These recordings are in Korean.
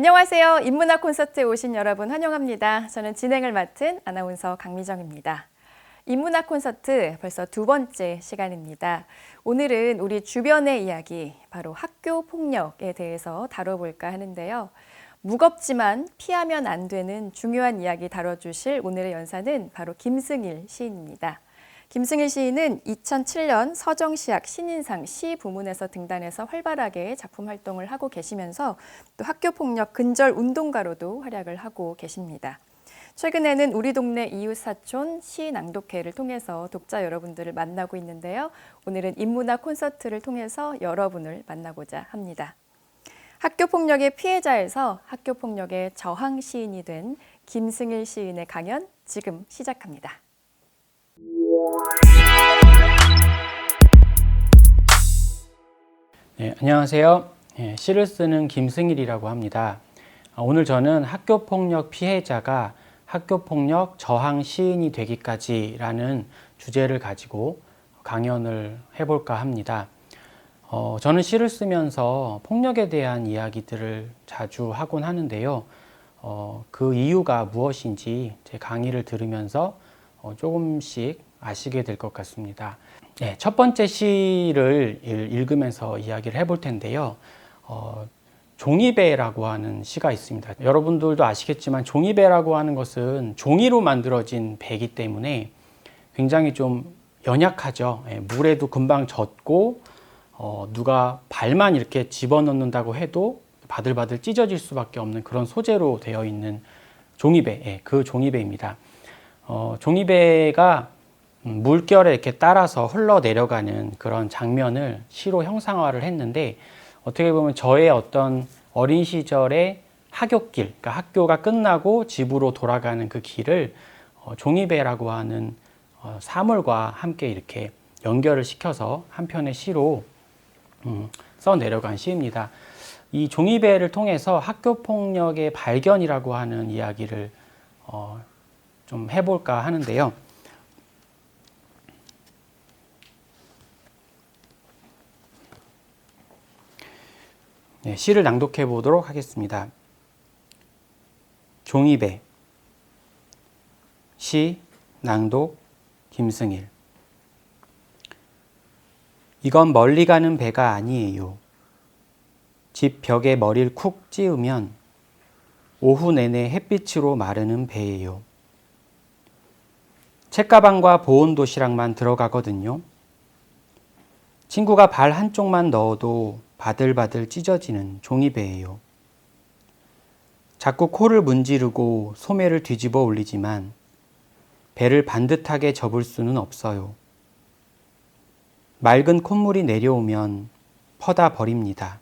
안녕하세요. 인문학 콘서트에 오신 여러분 환영합니다. 저는 진행을 맡은 아나운서 강미정입니다. 인문학 콘서트 벌써 두 번째 시간입니다. 오늘은 우리 주변의 이야기, 바로 학교 폭력에 대해서 다뤄볼까 하는데요. 무겁지만 피하면 안 되는 중요한 이야기 다뤄주실 오늘의 연사는 바로 김승일 시인입니다. 김승일 시인은 2007년 서정시학 신인상 시 부문에서 등단해서 활발하게 작품 활동을 하고 계시면서 또 학교폭력 근절 운동가로도 활약을 하고 계십니다. 최근에는 우리 동네 이웃사촌 시 낭독회를 통해서 독자 여러분들을 만나고 있는데요. 오늘은 인문학 콘서트를 통해서 여러분을 만나고자 합니다. 학교폭력의 피해자에서 학교폭력의 저항 시인이 된 김승일 시인의 강연 지금 시작합니다. 네, 안녕하세요. 시를 쓰는 김승일이라고 합니다. 오늘 저는 학교폭력 피해자가 학교폭력 저항 시인이 되기까지라는 주제를 가지고 강연을 해볼까 합니다. 저는 시를 쓰면서 폭력에 대한 이야기들을 자주 하곤 하는데요. 그 이유가 무엇인지 제 강의를 들으면서 조금씩 아시게 될 것 같습니다. 네, 첫 번째 시를 읽으면서 이야기를 해볼 텐데요. 종이배라고 하는 시가 있습니다. 여러분들도 아시겠지만 종이배라고 하는 것은 종이로 만들어진 배이기 때문에 굉장히 좀 연약하죠. 물에도 금방 젖고 누가 발만 이렇게 집어넣는다고 해도 바들바들 찢어질 수밖에 없는 그런 소재로 되어 있는 종이배, 그 종이배입니다. 종이배가 물결에 이렇게 따라서 흘러내려가는 그런 장면을 시로 형상화를 했는데, 어떻게 보면 저의 어떤 어린 시절의 하굣길, 그러니까 학교가 끝나고 집으로 돌아가는 그 길을 종이배라고 하는 사물과 함께 이렇게 연결을 시켜서 한 편의 시로 써내려간 시입니다. 이 종이배를 통해서 학교폭력의 발견이라고 하는 이야기를 좀 해볼까 하는데요. 네, 시를 낭독해 보도록 하겠습니다. 종이배. 시, 낭독, 김승일. 이건 멀리 가는 배가 아니에요. 집 벽에 머리를 쿡 찌우면 오후 내내 햇빛으로 마르는 배예요. 책가방과 보온 도시락만 들어가거든요. 친구가 발 한쪽만 넣어도 바들바들 찢어지는 종이배예요. 자꾸 코를 문지르고 소매를 뒤집어 올리지만 배를 반듯하게 접을 수는 없어요. 맑은 콧물이 내려오면 퍼다 버립니다.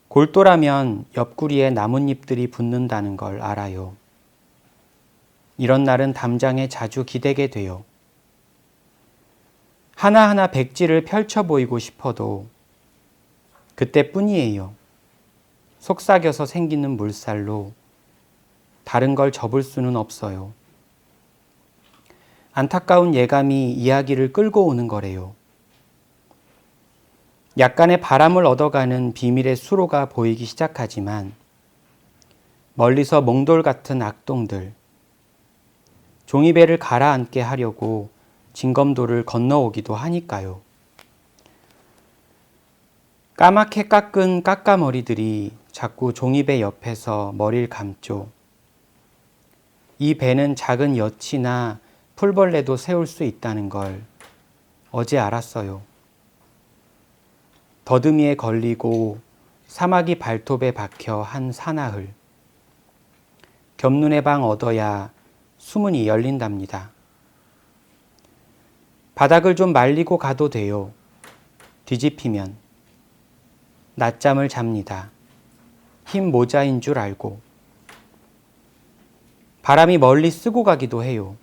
골도라면 옆구리에 나뭇잎들이 붙는다는 걸 알아요. 이런 날은 담장에 자주 기대게 돼요. 하나하나 백지를 펼쳐 보이고 싶어도 그때뿐이에요. 속삭여서 생기는 물살로 다른 걸 접을 수는 없어요. 안타까운 예감이 이야기를 끌고 오는 거래요. 약간의 바람을 얻어가는 비밀의 수로가 보이기 시작하지만 멀리서 몽돌 같은 악동들, 종이배를 가라앉게 하려고 징검도를 건너오기도 하니까요. 까맣게 깎은 까까머리들이 자꾸 종이배 옆에서 머리를 감죠. 이 배는 작은 여치나 풀벌레도 세울 수 있다는 걸 어제 알았어요. 더듬이에 걸리고 사마귀 발톱에 박혀 한 사나흘. 겹눈의 방 얻어야 수문이 열린답니다. 바닥을 좀 말리고 가도 돼요. 뒤집히면. 낮잠을 잡니다. 흰 모자인 줄 알고. 바람이 멀리 쓰고 가기도 해요.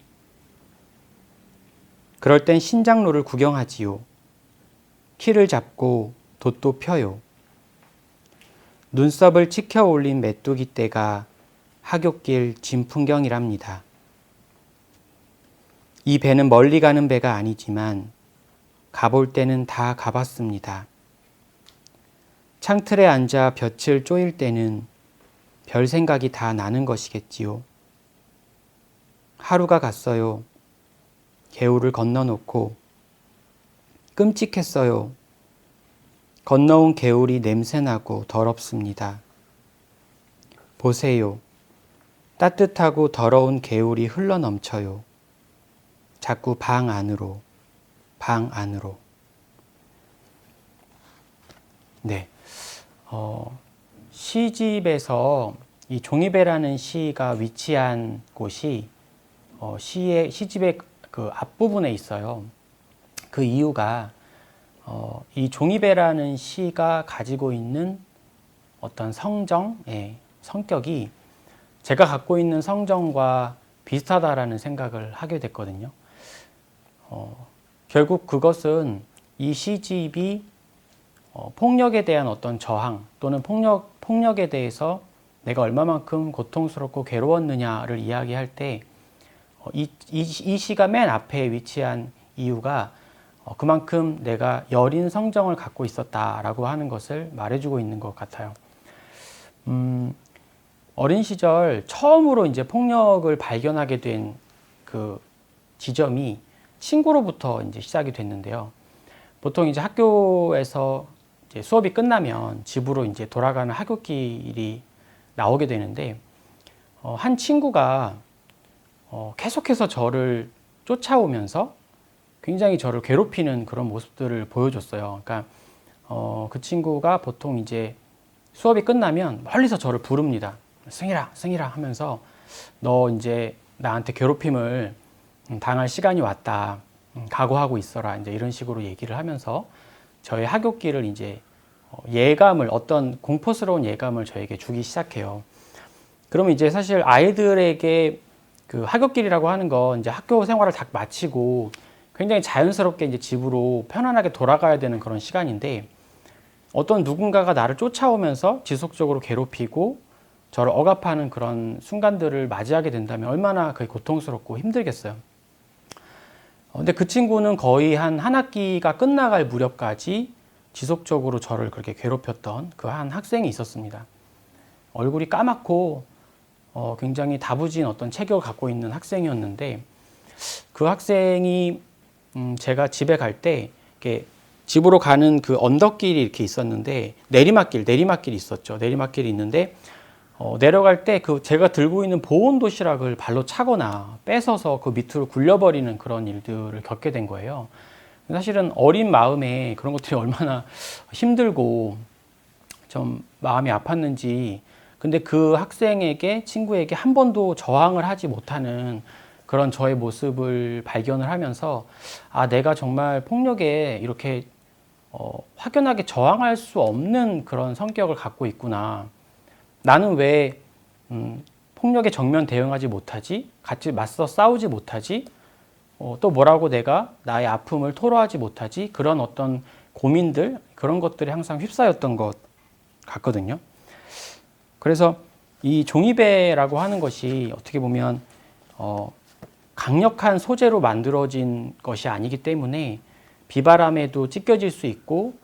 그럴 땐 신장로를 구경하지요. 키를 잡고 돛도 펴요. 눈썹을 치켜 올린 메뚜기 떼가 하굣길 진풍경이랍니다. 이 배는 멀리 가는 배가 아니지만 가볼 때는 다 가봤습니다. 창틀에 앉아 볕을 쪼일 때는 별 생각이 다 나는 것이겠지요. 하루가 갔어요. 개울을 건너놓고 끔찍했어요. 건너온 개울이 냄새나고 더럽습니다. 보세요. 따뜻하고 더러운 개울이 흘러넘쳐요. 자꾸 방 안으로, 방 안으로. 네. 시집에서 이 종이배라는 시가 위치한 곳이 시집의 그 앞부분에 있어요. 그 이유가 이 종이배라는 시가 가지고 있는 어떤 성격이 제가 갖고 있는 성정과 비슷하다라는 생각을 하게 됐거든요. 결국 그것은 이 시집이 폭력에 대한 어떤 저항 또는 폭력에 대해서 내가 얼마만큼 고통스럽고 괴로웠느냐를 이야기할 때 이 시가 맨 앞에 위치한 이유가 그만큼 내가 여린 성정을 갖고 있었다라고 하는 것을 말해주고 있는 것 같아요. 어린 시절 처음으로 이제 폭력을 발견하게 된 그 지점이 친구로부터 이제 시작이 됐는데요. 보통 이제 학교에서 이제 수업이 끝나면 집으로 이제 돌아가는 하굣길이 나오게 되는데 한 친구가 계속해서 저를 쫓아오면서 굉장히 저를 괴롭히는 그런 모습들을 보여줬어요. 그러니까 그 친구가 보통 이제 수업이 끝나면 멀리서 저를 부릅니다. 승희라, 승희라 하면서 너 이제 나한테 괴롭힘을 당할 시간이 왔다. 각오하고 있어라. 이제 이런 식으로 얘기를 하면서 저의 하굣길을 이제 예감을 어떤 공포스러운 예감을 저에게 주기 시작해요. 그러면 이제 사실 아이들에게 그 하굣길이라고 하는 건 이제 학교 생활을 다 마치고 굉장히 자연스럽게 이제 집으로 편안하게 돌아가야 되는 그런 시간인데 어떤 누군가가 나를 쫓아오면서 지속적으로 괴롭히고 저를 억압하는 그런 순간들을 맞이하게 된다면 얼마나 그게 고통스럽고 힘들겠어요. 근데 그 친구는 거의 한 학기가 끝나갈 무렵까지 지속적으로 저를 그렇게 괴롭혔던 그 한 학생이 있었습니다. 얼굴이 까맣고 굉장히 다부진 어떤 체격을 갖고 있는 학생이었는데 그 학생이 제가 집에 갈 때 이렇게 집으로 가는 그 언덕길이 이렇게 있었는데 내리막길이 있었죠. 내리막길이 있는데 내려갈 때 그 제가 들고 있는 보온 도시락을 발로 차거나 뺏어서 그 밑으로 굴려버리는 그런 일들을 겪게 된 거예요. 사실은 어린 마음에 그런 것들이 얼마나 힘들고 좀 마음이 아팠는지. 근데 그 학생에게 친구에게 한 번도 저항을 하지 못하는 그런 저의 모습을 발견을 하면서 아, 내가 정말 폭력에 이렇게 확연하게 저항할 수 없는 그런 성격을 갖고 있구나. 나는 왜 폭력에 정면 대응하지 못하지? 같이 맞서 싸우지 못하지? 또 뭐라고 내가 나의 아픔을 토로하지 못하지? 그런 어떤 고민들, 그런 것들이 항상 휩싸였던 것 같거든요. 그래서 이 종이배라고 하는 것이 어떻게 보면 강력한 소재로 만들어진 것이 아니기 때문에 비바람에도 찢겨질 수 있고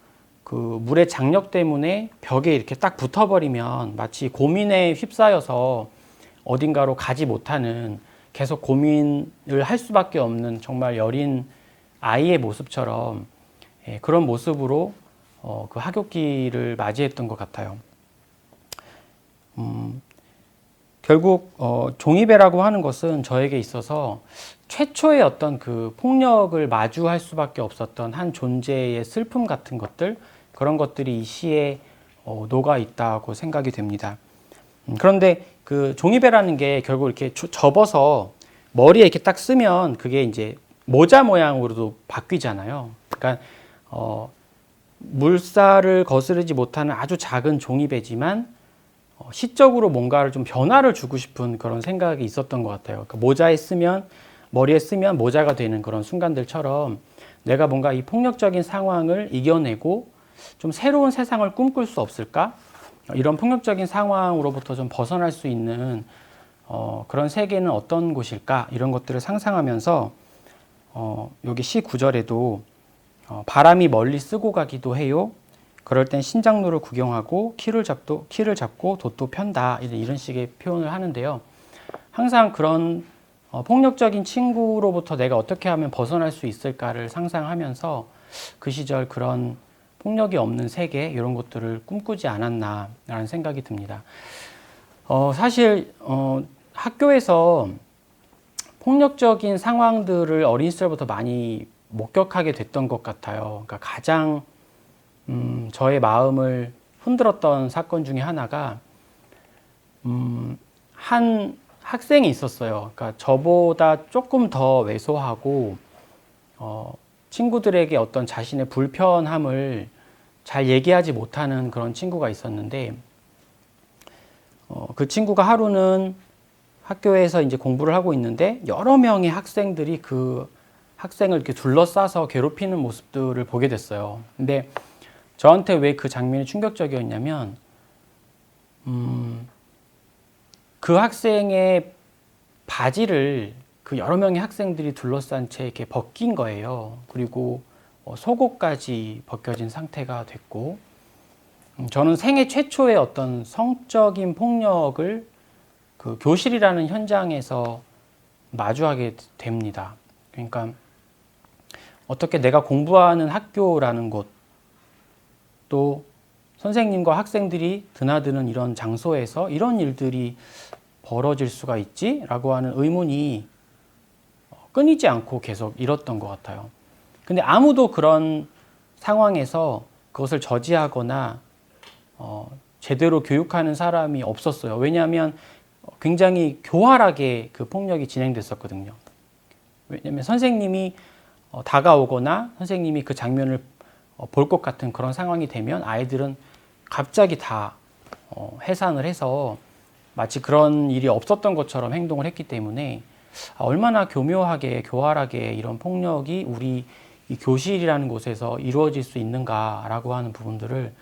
그 물의 장력 때문에 벽에 이렇게 딱 붙어버리면 마치 고민에 휩싸여서 어딘가로 가지 못하는 계속 고민을 할 수밖에 없는 정말 여린 아이의 모습처럼 그런 모습으로 그 하굣길을 맞이했던 것 같아요. 결국 종이배라고 하는 것은 저에게 있어서 최초의 어떤 그 폭력을 마주할 수밖에 없었던 한 존재의 슬픔 같은 것들, 그런 것들이 이 시에 녹아 있다고 생각이 됩니다. 그런데 그 종이배라는 게 결국 이렇게 접어서 머리에 이렇게 딱 쓰면 그게 이제 모자 모양으로도 바뀌잖아요. 그러니까 물살을 거스르지 못하는 아주 작은 종이배지만 시적으로 뭔가를 좀 변화를 주고 싶은 그런 생각이 있었던 것 같아요. 그러니까 모자에 쓰면, 머리에 쓰면 모자가 되는 그런 순간들처럼 내가 뭔가 이 폭력적인 상황을 이겨내고 좀 새로운 세상을 꿈꿀 수 없을까? 이런 폭력적인 상황으로부터 좀 벗어날 수 있는 그런 세계는 어떤 곳일까? 이런 것들을 상상하면서 여기 시 9절에도 바람이 멀리 쓰고 가기도 해요. 그럴 땐 신장로를 구경하고 키를 잡고 돛도 편다 이런 식의 표현을 하는데요. 항상 그런 폭력적인 친구로부터 내가 어떻게 하면 벗어날 수 있을까를 상상하면서 그 시절 그런 폭력이 없는 세계 이런 것들을 꿈꾸지 않았나라는 생각이 듭니다. 사실 학교에서 폭력적인 상황들을 어린 시절부터 많이 목격하게 됐던 것 같아요. 그러니까 가장 저의 마음을 흔들었던 사건 중에 하나가 한 학생이 있었어요. 그러니까 저보다 조금 더 왜소하고 친구들에게 어떤 자신의 불편함을 잘 얘기하지 못하는 그런 친구가 있었는데 그 친구가 하루는 학교에서 이제 공부를 하고 있는데 여러 명의 학생들이 그 학생을 이렇게 둘러싸서 괴롭히는 모습들을 보게 됐어요. 근데 저한테 왜 그 장면이 충격적이었냐면 그 학생의 바지를 그 여러 명의 학생들이 둘러싼 채 이렇게 벗긴 거예요. 그리고 속옷까지 벗겨진 상태가 됐고, 저는 생애 최초의 어떤 성적인 폭력을 그 교실이라는 현장에서 마주하게 됩니다. 그러니까 어떻게 내가 공부하는 학교라는 곳, 또 선생님과 학생들이 드나드는 이런 장소에서 이런 일들이 벌어질 수가 있지? 라고 하는 의문이 끊이지 않고 계속 일었던 것 같아요. 근데 아무도 그런 상황에서 그것을 저지하거나 제대로 교육하는 사람이 없었어요. 왜냐하면 굉장히 교활하게 그 폭력이 진행됐었거든요. 왜냐하면 선생님이 다가오거나 선생님이 그 장면을 볼 것 같은 그런 상황이 되면 아이들은 갑자기 다 해산을 해서 마치 그런 일이 없었던 것처럼 행동을 했기 때문에 얼마나 교묘하게 교활하게 이런 폭력이 우리 이 교실이라는 곳에서 이루어질 수 있는가라고 하는 부분들을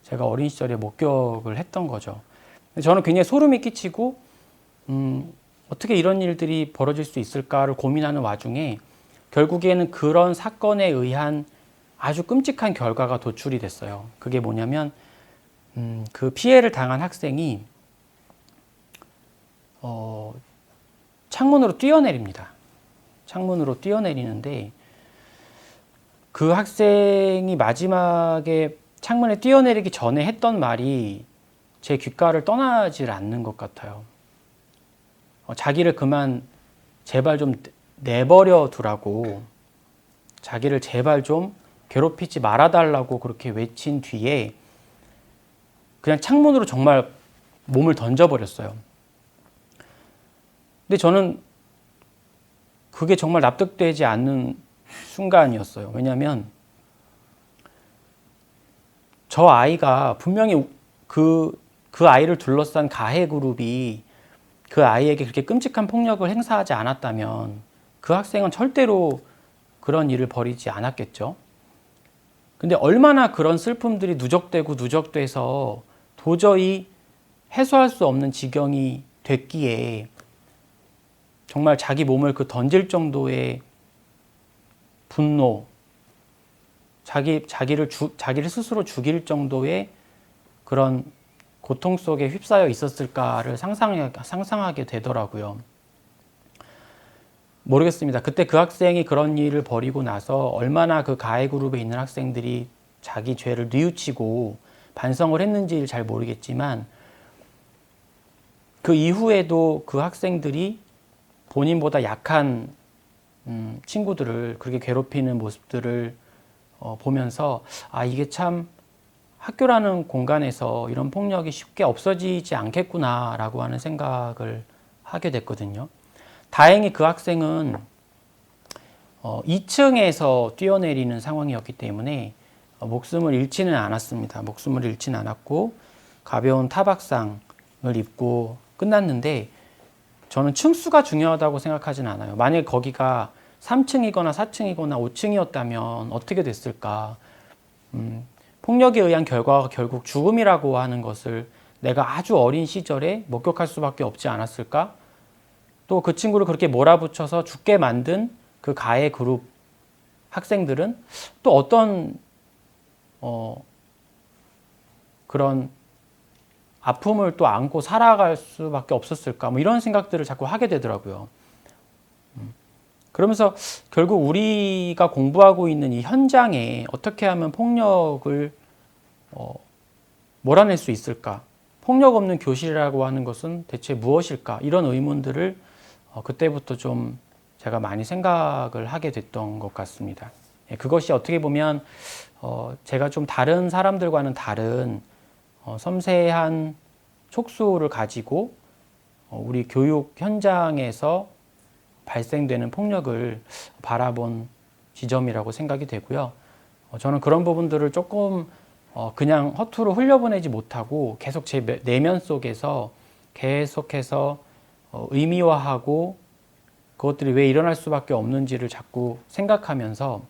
제가 어린 시절에 목격을 했던 거죠. 저는 굉장히 소름이 끼치고 어떻게 이런 일들이 벌어질 수 있을까를 고민하는 와중에 결국에는 그런 사건에 의한 아주 끔찍한 결과가 도출이 됐어요. 그게 뭐냐면 그 피해를 당한 학생이 창문으로 뛰어내립니다. 창문으로 뛰어내리는데 그 학생이 마지막에 창문에 뛰어내리기 전에 했던 말이 제 귓가를 떠나질 않는 것 같아요. 자기를 그만 제발 좀 내버려 두라고, 자기를 제발 좀 괴롭히지 말아달라고 그렇게 외친 뒤에 그냥 창문으로 정말 몸을 던져버렸어요. 근데 저는 그게 정말 납득되지 않는 순간이었어요. 왜냐하면 저 아이가 분명히 그 아이를 둘러싼 가해 그룹이 그 아이에게 그렇게 끔찍한 폭력을 행사하지 않았다면 그 학생은 절대로 그런 일을 벌이지 않았겠죠. 근데 얼마나 그런 슬픔들이 누적되고 누적돼서 도저히 해소할 수 없는 지경이 됐기에 정말 자기 몸을 그 던질 정도의 분노, 자기를 스스로 죽일 정도의 그런 고통 속에 휩싸여 있었을까를 상상하게 되더라고요. 모르겠습니다. 그때 그 학생이 그런 일을 벌이고 나서 얼마나 그 가해 그룹에 있는 학생들이 자기 죄를 뉘우치고 반성을 했는지 잘 모르겠지만 그 이후에도 그 학생들이 본인보다 약한 친구들을 그렇게 괴롭히는 모습들을 보면서 이게 참 학교라는 공간에서 이런 폭력이 쉽게 없어지지 않겠구나라고 하는 생각을 하게 됐거든요. 다행히 그 학생은 2층에서 뛰어내리는 상황이었기 때문에 목숨을 잃지는 않았습니다. 목숨을 잃지는 않았고 가벼운 타박상을 입고 끝났는데 저는 층수가 중요하다고 생각하진 않아요. 만약 거기가 3층이거나 4층이거나 5층이었다면 어떻게 됐을까? 폭력에 의한 결과가 결국 죽음이라고 하는 것을 내가 아주 어린 시절에 목격할 수밖에 없지 않았을까? 또 그 친구를 그렇게 몰아붙여서 죽게 만든 그 가해 그룹 학생들은 또 어떤 그런 아픔을 또 안고 살아갈 수밖에 없었을까? 뭐 이런 생각들을 자꾸 하게 되더라고요. 그러면서 결국 우리가 공부하고 있는 이 현장에 어떻게 하면 폭력을 몰아낼 수 있을까? 폭력 없는 교실이라고 하는 것은 대체 무엇일까? 이런 의문들을 그때부터 좀 제가 많이 생각을 하게 됐던 것 같습니다. 예, 그것이 어떻게 보면 제가 좀 다른 사람들과는 다른 섬세한 촉수를 가지고 우리 교육 현장에서 발생되는 폭력을 바라본 지점이라고 생각이 되고요. 저는 그런 부분들을 조금 그냥 허투루 흘려보내지 못하고 계속 제 내면 속에서 계속해서 의미화하고 그것들이 왜 일어날 수밖에 없는지를 자꾸 생각하면서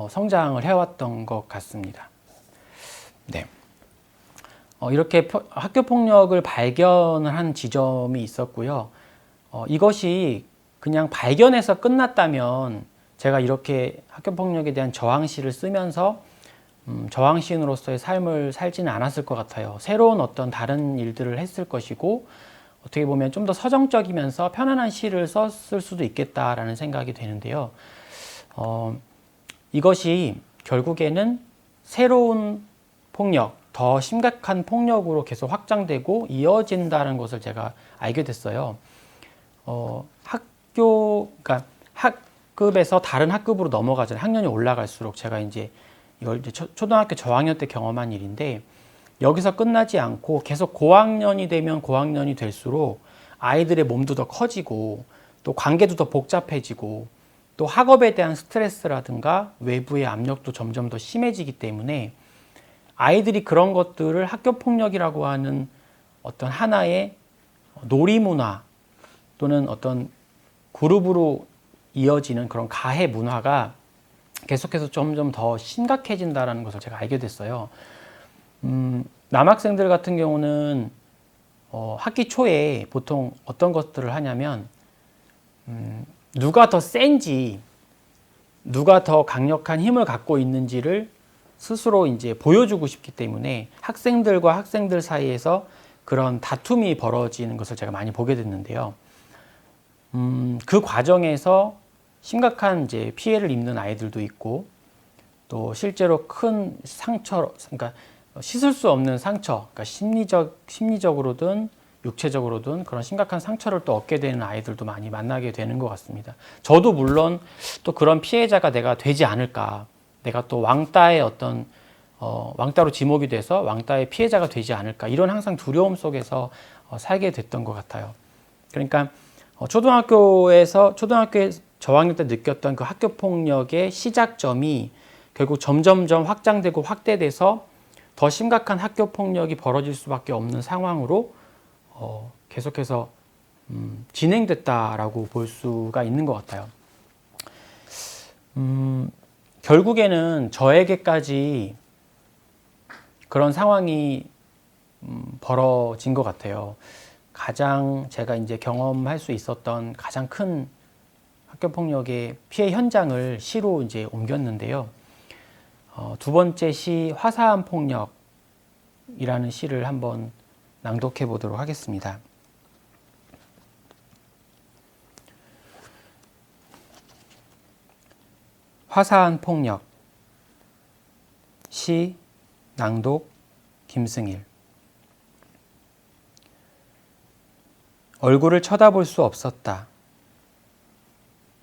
성장을 해왔던 것 같습니다. 네. 이렇게 학교 폭력을 발견을 한 지점이 있었고요. 이것이 그냥 발견해서 끝났다면 제가 이렇게 학교 폭력에 대한 저항시를 쓰면서 저항시인으로서의 삶을 살지는 않았을 것 같아요. 새로운 어떤 다른 일들을 했을 것이고 어떻게 보면 좀 더 서정적이면서 편안한 시를 썼을 수도 있겠다라는 생각이 되는데요. 이것이 결국에는 새로운 폭력, 더 심각한 폭력으로 계속 확장되고 이어진다는 것을 제가 알게 됐어요. 그러니까 학급에서 다른 학급으로 넘어가잖아요. 학년이 올라갈수록 제가 이제 이걸 이제 초등학교 저학년 때 경험한 일인데 여기서 끝나지 않고 계속 고학년이 되면 고학년이 될수록 아이들의 몸도 더 커지고 또 관계도 더 복잡해지고 또 학업에 대한 스트레스라든가 외부의 압력도 점점 더 심해지기 때문에 아이들이 그런 것들을 학교 폭력이라고 하는 어떤 하나의 놀이문화 또는 어떤 그룹으로 이어지는 그런 가해 문화가 계속해서 점점 더 심각해진다는 것을 제가 알게 됐어요. 남학생들 같은 경우는 학기 초에 보통 어떤 것들을 하냐면 누가 더 센지 누가 더 강력한 힘을 갖고 있는지를 스스로 이제 보여주고 싶기 때문에 학생들과 학생들 사이에서 그런 다툼이 벌어지는 것을 제가 많이 보게 됐는데요. 그 과정에서 심각한 이제 피해를 입는 아이들도 있고 또 실제로 큰 상처, 그러니까 씻을 수 없는 상처, 그러니까 심리적으로든 육체적으로든 그런 심각한 상처를 또 얻게 되는 아이들도 많이 만나게 되는 것 같습니다. 저도 물론 또 그런 피해자가 내가 되지 않을까, 내가 또 왕따의 어떤 왕따로 지목이 돼서 왕따의 피해자가 되지 않을까 이런 항상 두려움 속에서 살게 됐던 것 같아요. 그러니까 초등학교에 저학년 때 느꼈던 그 학교 폭력의 시작점이 결국 점점점 확장되고 확대돼서 더 심각한 학교 폭력이 벌어질 수밖에 없는 상황으로 계속해서 진행됐다라고 볼 수가 있는 것 같아요. 결국에는 저에게까지 그런 상황이 벌어진 것 같아요. 가장 제가 이제 경험할 수 있었던 가장 큰 학교 폭력의 피해 현장을 시로 이제 옮겼는데요. 두 번째 시 화사한 폭력이라는 시를 한번 낭독해 보도록 하겠습니다. 화사한 폭력. 시 낭독 김승일. 얼굴을 쳐다볼 수 없었다.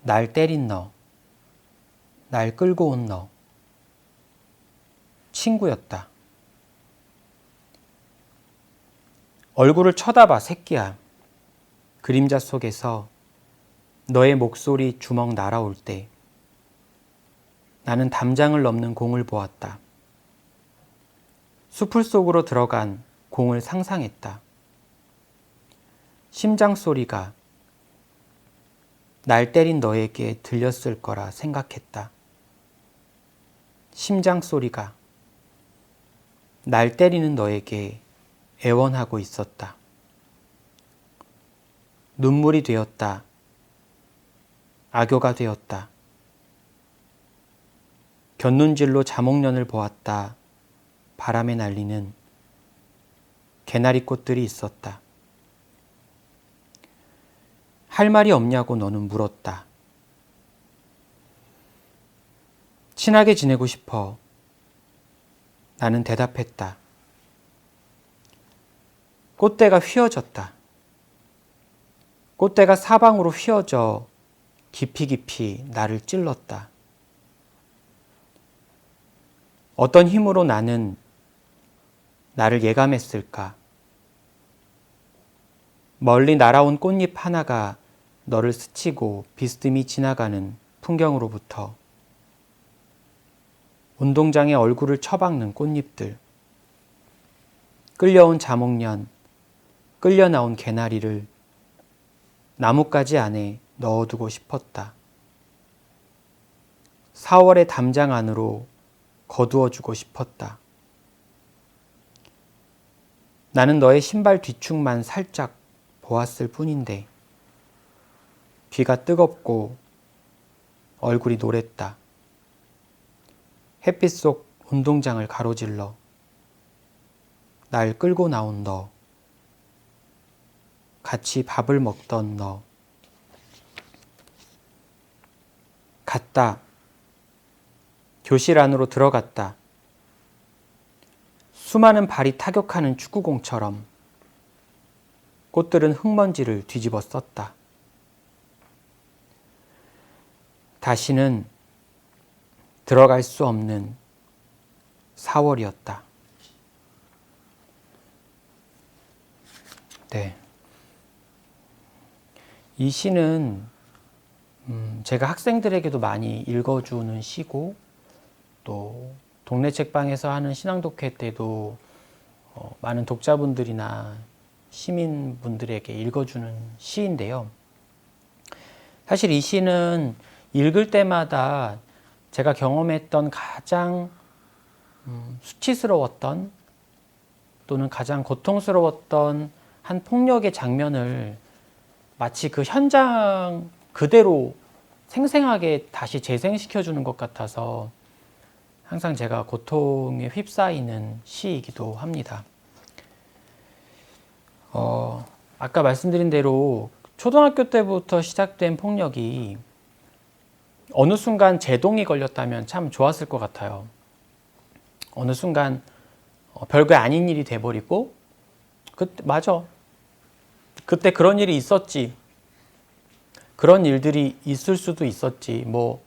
날 때린 너, 날 끌고 온 너. 친구였다. 얼굴을 쳐다봐, 새끼야. 그림자 속에서 너의 목소리 주먹 날아올 때 나는 담장을 넘는 공을 보았다. 수풀 속으로 들어간 공을 상상했다. 심장 소리가 날 때린 너에게 들렸을 거라 생각했다. 심장 소리가 날 때리는 너에게 애원하고 있었다. 눈물이 되었다. 악교가 되었다. 곁눈질로 자목련을 보았다. 바람에 날리는 개나리 꽃들이 있었다. 할 말이 없냐고 너는 물었다. 친하게 지내고 싶어. 나는 대답했다. 꽃대가 휘어졌다. 꽃대가 사방으로 휘어져 깊이 깊이 나를 찔렀다. 어떤 힘으로 나는 나를 예감했을까? 멀리 날아온 꽃잎 하나가 너를 스치고 비스듬히 지나가는 풍경으로부터 운동장에 얼굴을 처박는 꽃잎들, 끌려온 자목련, 끌려 나온 개나리를 나뭇가지 안에 넣어두고 싶었다. 4월의 담장 안으로 거두어주고 싶었다. 나는 너의 신발 뒤축만 살짝 보았을 뿐인데 귀가 뜨겁고 얼굴이 노랬다. 햇빛 속 운동장을 가로질러 날 끌고 나온 너, 같이 밥을 먹던 너. 갔다. 교실 안으로 들어갔다. 수많은 발이 타격하는 축구공처럼 꽃들은 흙먼지를 뒤집어 썼다. 다시는 들어갈 수 없는 4월이었다. 네. 이 시는 제가 학생들에게도 많이 읽어주는 시고, 또 동네 책방에서 하는 신앙독해 때도 많은 독자분들이나 시민분들에게 읽어주는 시인데요. 사실 이 시는 읽을 때마다 제가 경험했던 가장 수치스러웠던 또는 가장 고통스러웠던 한 폭력의 장면을 마치 그 현장 그대로 생생하게 다시 재생시켜주는 것 같아서 항상 제가 고통에 휩싸이는 시이기도 합니다. 아까 말씀드린 대로 초등학교 때부터 시작된 폭력이 어느 순간 제동이 걸렸다면 참 좋았을 것 같아요. 어느 순간 별거 아닌 일이 돼버리고, 맞아. 그때 그런 일이 있었지. 그런 일들이 있을 수도 있었지. 뭐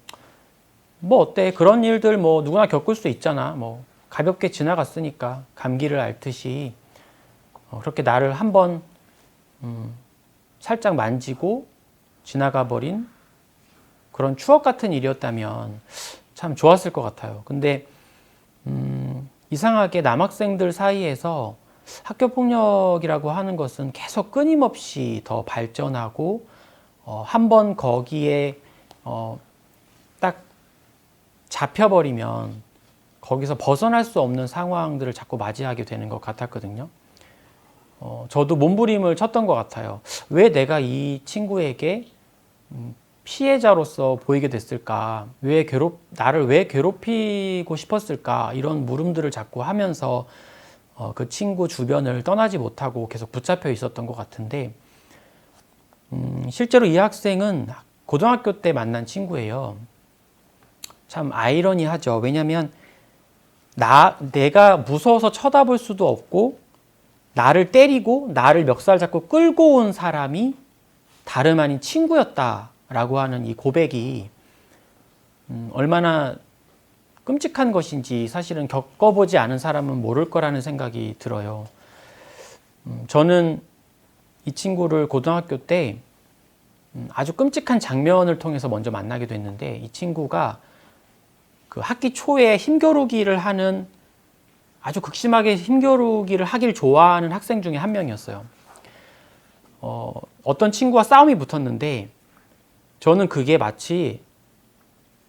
어때? 그런 일들 뭐 누구나 겪을 수 있잖아. 뭐 가볍게 지나갔으니까 감기를 앓듯이 그렇게 나를 한번 살짝 만지고 지나가 버린 그런 추억 같은 일이었다면 참 좋았을 것 같아요. 근데 이상하게 남학생들 사이에서 학교 폭력이라고 하는 것은 계속 끊임없이 더 발전하고 한번 거기에 딱 잡혀버리면 거기서 벗어날 수 없는 상황들을 자꾸 맞이하게 되는 것 같았거든요. 저도 몸부림을 쳤던 것 같아요. 왜 내가 이 친구에게 피해자로서 보이게 됐을까? 나를 왜 괴롭히고 싶었을까? 이런 물음들을 자꾸 하면서 그 친구 주변을 떠나지 못하고 계속 붙잡혀 있었던 것 같은데, 실제로 이 학생은 고등학교 때 만난 친구예요. 참 아이러니하죠. 왜냐하면 내가 무서워서 쳐다볼 수도 없고 나를 때리고 나를 멱살 잡고 끌고 온 사람이 다름 아닌 친구였다라고 하는 이 고백이 얼마나 끔찍한 것인지 사실은 겪어보지 않은 사람은 모를 거라는 생각이 들어요. 저는 이 친구를 고등학교 때 아주 끔찍한 장면을 통해서 먼저 만나게 됐는데, 이 친구가 그 학기 초에 힘겨루기를 하는, 아주 극심하게 힘겨루기를 하길 좋아하는 학생 중에 한 명이었어요. 어떤 친구와 싸움이 붙었는데 저는 그게 마치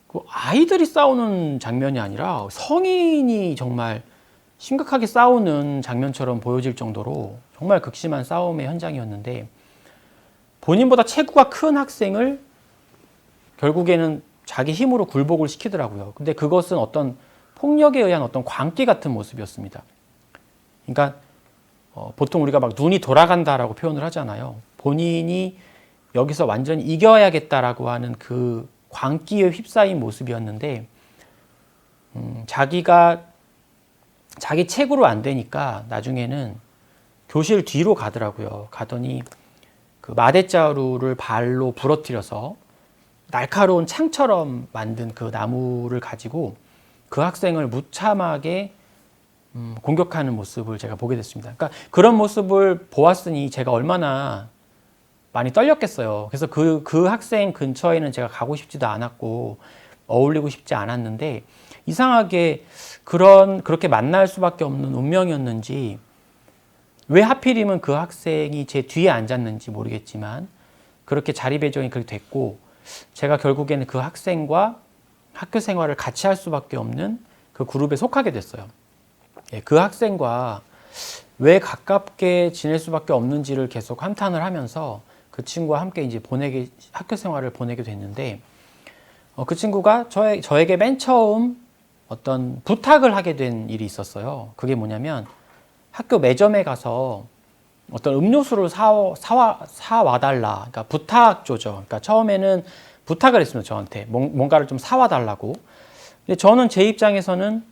그 아이들이 싸우는 장면이 아니라 성인이 정말 심각하게 싸우는 장면처럼 보여질 정도로 정말 극심한 싸움의 현장이었는데, 본인보다 체구가 큰 학생을 결국에는 자기 힘으로 굴복을 시키더라고요. 근데 그것은 어떤 폭력에 의한 어떤 광기 같은 모습이었습니다. 그러니까 보통 우리가 막 눈이 돌아간다라고 표현을 하잖아요. 본인이 여기서 완전히 이겨야겠다라고 하는 그 광기에 휩싸인 모습이었는데 자기가 자기 책으로 안 되니까 나중에는 교실 뒤로 가더라고요. 가더니 그 마대자루를 발로 부러뜨려서 날카로운 창처럼 만든 그 나무를 가지고 그 학생을 무참하게 공격하는 모습을 제가 보게 됐습니다. 그러니까 그런 모습을 보았으니 제가 얼마나 많이 떨렸겠어요. 그래서 그 학생 근처에는 제가 가고 싶지도 않았고 어울리고 싶지 않았는데 이상하게 그렇게 만날 수밖에 없는 운명이었는지 왜 하필이면 그 학생이 제 뒤에 앉았는지 모르겠지만 그렇게 자리 배정이 그렇게 됐고 제가 결국에는 그 학생과 학교 생활을 같이 할 수밖에 없는 그 그룹에 속하게 됐어요. 그 학생과 왜 가깝게 지낼 수밖에 없는지를 계속 한탄을 하면서 그 친구와 함께 이제 학교 생활을 보내게 됐는데 그 친구가 저에게 맨 처음 어떤 부탁을 하게 된 일이 있었어요. 그게 뭐냐면 학교 매점에 가서 어떤 음료수를 사와달라. 그러니까 부탁조죠. 그러니까 처음에는 부탁을 했습니다. 저한테 뭔가를 좀 사와달라고. 근데 저는 제 입장에서는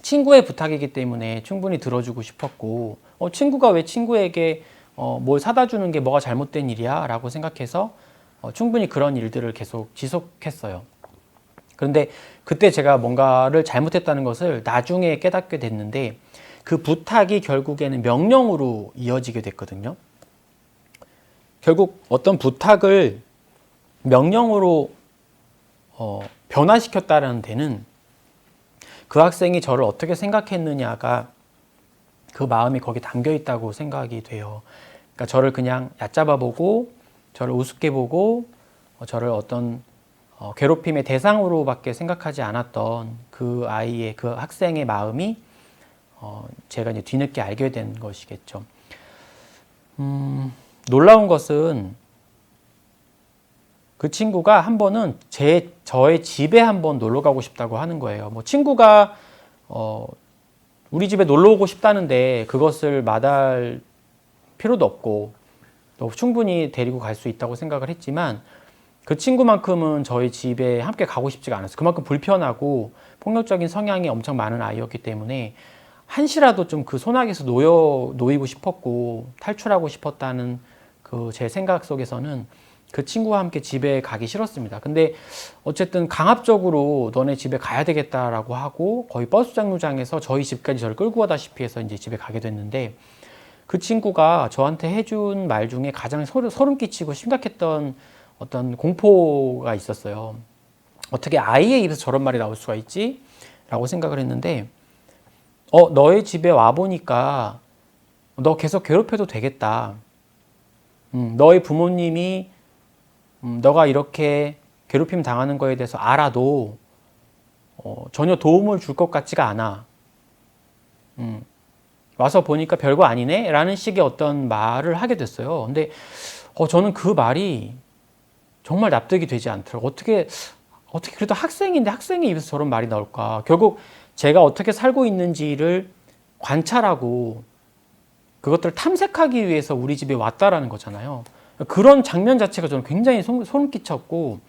친구의 부탁이기 때문에 충분히 들어주고 싶었고 친구가 왜 친구에게 뭘 사다 주는 게 뭐가 잘못된 일이야? 라고 생각해서 충분히 그런 일들을 계속 지속했어요. 그런데 그때 제가 뭔가를 잘못했다는 것을 나중에 깨닫게 됐는데 그 부탁이 결국에는 명령으로 이어지게 됐거든요. 결국 어떤 부탁을 명령으로 변화시켰다는 데는 그 학생이 저를 어떻게 생각했느냐가 그 마음이 거기 담겨 있다고 생각이 돼요. 그러니까 저를 그냥 얕잡아 보고 저를 우습게 보고 저를 어떤 괴롭힘의 대상으로밖에 생각하지 않았던 그 아이의 그 학생의 마음이 제가 이제 뒤늦게 알게 된 것이겠죠. 놀라운 것은 그 친구가 한 번은 저의 집에 한번 놀러 가고 싶다고 하는 거예요. 뭐 친구가 우리 집에 놀러 오고 싶다는데 그것을 마다할 필요도 없고 또 충분히 데리고 갈 수 있다고 생각을 했지만 그 친구만큼은 저희 집에 함께 가고 싶지가 않았어요. 그만큼 불편하고 폭력적인 성향이 엄청 많은 아이였기 때문에 한시라도 좀 그 소나기에서 놓이고 싶었고 탈출하고 싶었다는 그 제 생각 속에서는 그 친구와 함께 집에 가기 싫었습니다. 근데 어쨌든 강압적으로 너네 집에 가야 되겠다라고 하고 거의 버스 정류장에서 저희 집까지 저를 끌고 가다시피 해서 이제 집에 가게 됐는데 그 친구가 저한테 해준 말 중에 가장 소름 끼치고 심각했던 어떤 공포가 있었어요. 어떻게 아이의 입에서 저런 말이 나올 수가 있지? 라고 생각을 했는데 너의 집에 와보니까 너 계속 괴롭혀도 되겠다. 너의 부모님이 너가 이렇게 괴롭힘 당하는 거에 대해서 알아도 전혀 도움을 줄 것 같지가 않아. 와서 보니까 별거 아니네? 라는 식의 어떤 말을 하게 됐어요. 근데 저는 그 말이 정말 납득이 되지 않더라고요. 어떻게 그래도 학생인데 학생의 입에서 저런 말이 나올까? 결국 제가 어떻게 살고 있는지를 관찰하고 그것들을 탐색하기 위해서 우리 집에 왔다라는 거잖아요. 그런 장면 자체가 저는 굉장히 소름 끼쳤고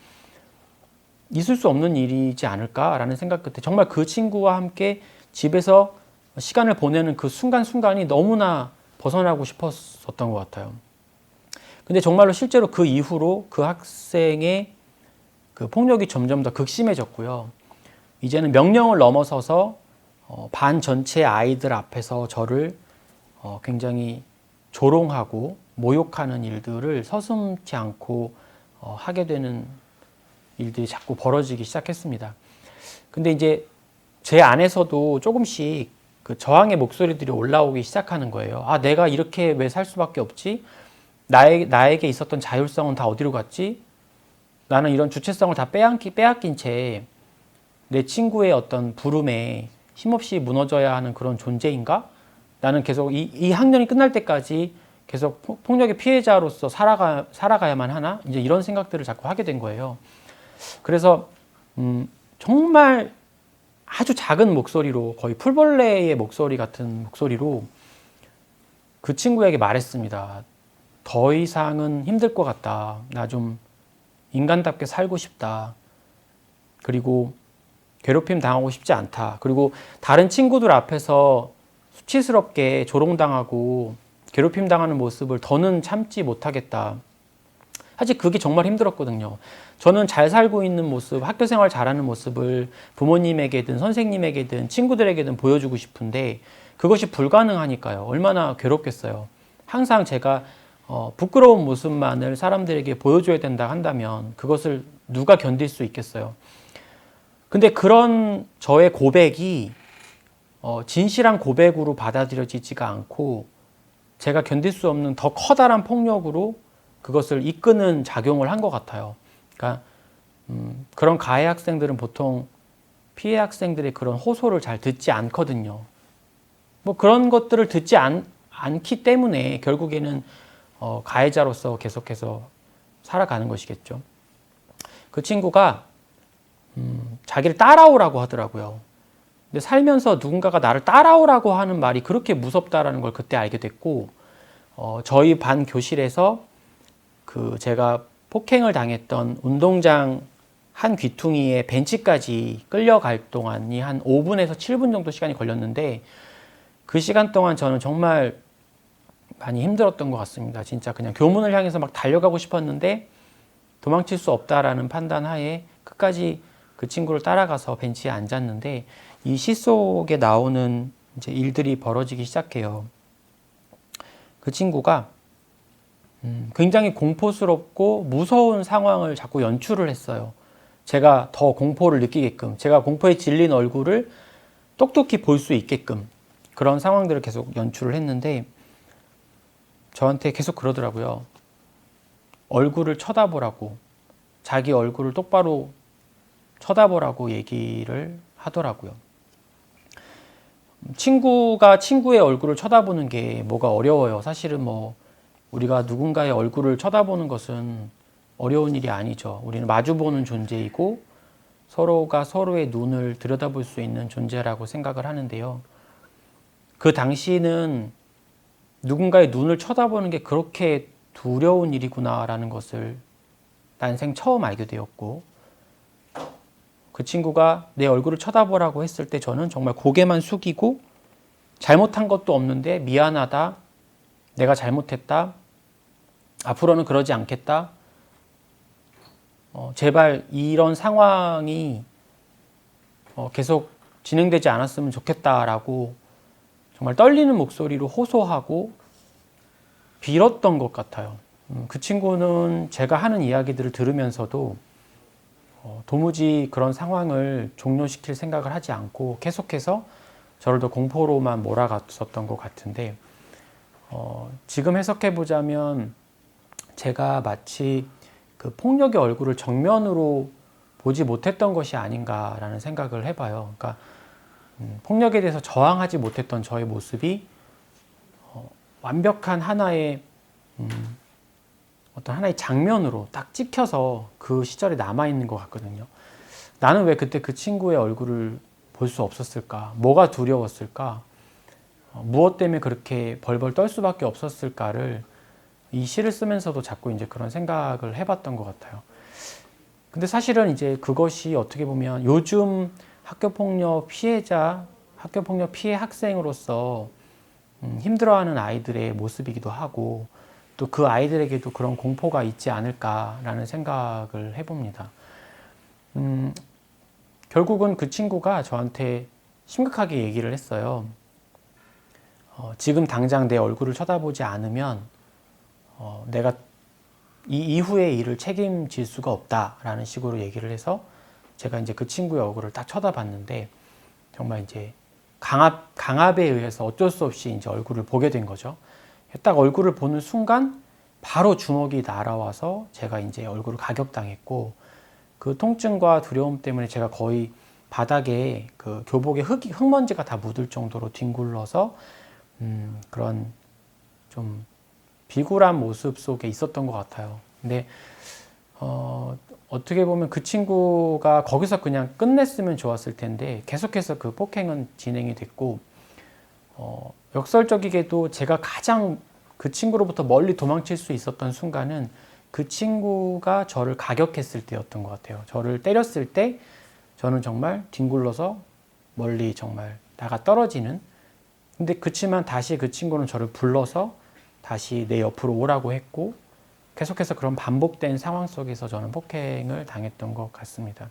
있을 수 없는 일이지 않을까라는 생각 끝에 정말 그 친구와 함께 집에서 시간을 보내는 그 순간순간이 너무나 벗어나고 싶었었던 것 같아요. 근데 정말로 실제로 그 이후로 그 학생의 그 폭력이 점점 더 극심해졌고요. 이제는 명령을 넘어서서 반 전체 아이들 앞에서 저를 굉장히 조롱하고 모욕하는 일들을 서슴지 않고 하게 되는 일들이 자꾸 벌어지기 시작했습니다. 근데 이제 제 안에서도 조금씩 그 저항의 목소리들이 올라오기 시작하는 거예요. 아, 내가 이렇게 왜 살 수밖에 없지? 나에게 있었던 자율성은 다 어디로 갔지? 나는 이런 주체성을 다 빼앗긴 채 내 친구의 어떤 부름에 힘없이 무너져야 하는 그런 존재인가? 나는 계속 이 학년이 끝날 때까지 계속 폭력의 피해자로서 살아가야만 하나? 이제 이런 생각들을 자꾸 하게 된 거예요. 그래서 정말 아주 작은 목소리로 거의 풀벌레의 목소리 같은 목소리로 그 친구에게 말했습니다. 더 이상은 힘들 것 같다. 나 좀 인간답게 살고 싶다. 그리고 괴롭힘 당하고 싶지 않다. 그리고 다른 친구들 앞에서 수치스럽게 조롱당하고 괴롭힘 당하는 모습을 더는 참지 못하겠다. 사실 그게 정말 힘들었거든요. 저는 잘 살고 있는 모습, 학교 생활 잘하는 모습을 부모님에게든 선생님에게든 친구들에게든 보여주고 싶은데 그것이 불가능하니까요. 얼마나 괴롭겠어요. 항상 제가 부끄러운 모습만을 사람들에게 보여줘야 된다 한다면 그것을 누가 견딜 수 있겠어요. 근데 그런 저의 고백이 진실한 고백으로 받아들여지지가 않고 제가 견딜 수 없는 더 커다란 폭력으로 그것을 이끄는 작용을 한 것 같아요. 그러니까 그런 가해 학생들은 보통 피해 학생들의 그런 호소를 잘 듣지 않거든요. 뭐 그런 것들을 듣지 않기 때문에 결국에는 가해자로서 계속해서 살아가는 것이겠죠. 그 친구가 자기를 따라오라고 하더라고요. 근데 살면서 누군가가 나를 따라오라고 하는 말이 그렇게 무섭다라는 걸 그때 알게 됐고, 저희 반 교실에서 그 제가 폭행을 당했던 운동장 한 귀퉁이에 벤치까지 끌려갈 동안이 한 5분에서 7분 정도 시간이 걸렸는데 그 시간 동안 저는 정말 많이 힘들었던 것 같습니다. 진짜 그냥 교문을 향해서 막 달려가고 싶었는데 도망칠 수 없다라는 판단 하에 끝까지 그 친구를 따라가서 벤치에 앉았는데 이 시 속에 나오는 이제 일들이 벌어지기 시작해요. 그 친구가 굉장히 공포스럽고 무서운 상황을 자꾸 연출을 했어요. 제가 더 공포를 느끼게끔, 제가 공포에 질린 얼굴을 똑똑히 볼 수 있게끔 그런 상황들을 계속 연출을 했는데 저한테 계속 그러더라고요. 얼굴을 쳐다보라고, 자기 얼굴을 똑바로 쳐다보라고 얘기를 하더라고요. 친구가 친구의 얼굴을 쳐다보는 게 뭐가 어려워요. 사실은 뭐 우리가 누군가의 얼굴을 쳐다보는 것은 어려운 일이 아니죠. 우리는 마주보는 존재이고 서로가 서로의 눈을 들여다볼 수 있는 존재라고 생각을 하는데요. 그 당시는 누군가의 눈을 쳐다보는 게 그렇게 두려운 일이구나라는 것을 난생 처음 알게 되었고, 그 친구가 내 얼굴을 쳐다보라고 했을 때 저는 정말 고개만 숙이고 잘못한 것도 없는데 미안하다, 내가 잘못했다, 앞으로는 그러지 않겠다, 제발 이런 상황이 계속 진행되지 않았으면 좋겠다라고 정말 떨리는 목소리로 호소하고 빌었던 것 같아요. 그 친구는 제가 하는 이야기들을 들으면서도 도무지 그런 상황을 종료시킬 생각을 하지 않고 계속해서 저를 더 공포로만 몰아갔었던 것 같은데, 지금 해석해 보자면 제가 마치 그 폭력의 얼굴을 정면으로 보지 못했던 것이 아닌가라는 생각을 해봐요. 그러니까 폭력에 대해서 저항하지 못했던 저의 모습이 완벽한 하나의 어떤 하나의 장면으로 딱 찍혀서 그 시절에 남아있는 것 같거든요. 나는 왜 그때 그 친구의 얼굴을 볼 수 없었을까? 뭐가 두려웠을까? 무엇 때문에 그렇게 벌벌 떨 수밖에 없었을까를 이 시를 쓰면서도 자꾸 이제 그런 생각을 해봤던 것 같아요. 근데 사실은 이제 그것이 어떻게 보면 요즘 학교폭력 피해자, 학교폭력 피해 학생으로서 힘들어하는 아이들의 모습이기도 하고 또 그 아이들에게도 그런 공포가 있지 않을까라는 생각을 해봅니다. 결국은 그 친구가 저한테 심각하게 얘기를 했어요. 지금 당장 내 얼굴을 쳐다보지 않으면 내가 이 이후의 일을 책임질 수가 없다라는 식으로 얘기를 해서 제가 이제 그 친구의 얼굴을 딱 쳐다봤는데 정말 이제 강압에 의해서 어쩔 수 없이 이제 얼굴을 보게 된 거죠. 딱 얼굴을 보는 순간 바로 주먹이 날아와서 제가 이제 얼굴을 가격당했고 그 통증과 두려움 때문에 제가 거의 바닥에 그 교복에 흙먼지가 다 묻을 정도로 뒹굴러서 그런 좀 비굴한 모습 속에 있었던 것 같아요. 근데 어떻게 보면 그 친구가 거기서 그냥 끝냈으면 좋았을 텐데 계속해서 그 폭행은 진행이 됐고, 역설적이게도 제가 가장 그 친구로부터 멀리 도망칠 수 있었던 순간은 그 친구가 저를 가격했을 때였던 것 같아요. 저를 때렸을 때 저는 정말 뒹굴러서 멀리 정말 나가 떨어지는, 근데 그치만 다시 그 친구는 저를 불러서 다시 내 옆으로 오라고 했고, 계속해서 그런 반복된 상황 속에서 저는 폭행을 당했던 것 같습니다.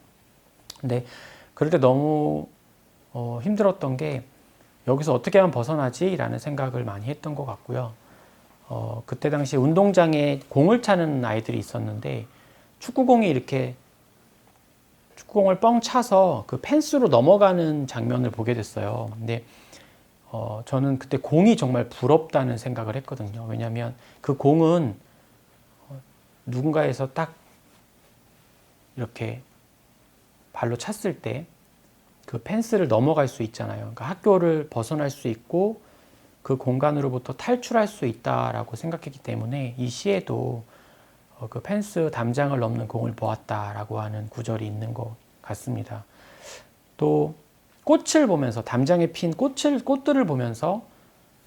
근데 그럴 때 너무 힘들었던 게, 여기서 어떻게 하면 벗어나지? 라는 생각을 많이 했던 것 같고요. 그때 당시 운동장에 공을 차는 아이들이 있었는데, 축구공이 이렇게 축구공을 뻥 차서 그 펜스로 넘어가는 장면을 보게 됐어요. 근데 저는 그때 공이 정말 부럽다는 생각을 했거든요. 왜냐하면 그 공은 누군가에서 딱 이렇게 발로 찼을 때 그 펜스를 넘어갈 수 있잖아요. 그러니까 학교를 벗어날 수 있고 그 공간으로부터 탈출할 수 있다라고 생각했기 때문에 이 시에도 그 펜스 담장을 넘는 공을 보았다라고 하는 구절이 있는 것 같습니다. 또 꽃을 보면서, 담장에 핀 꽃들을 보면서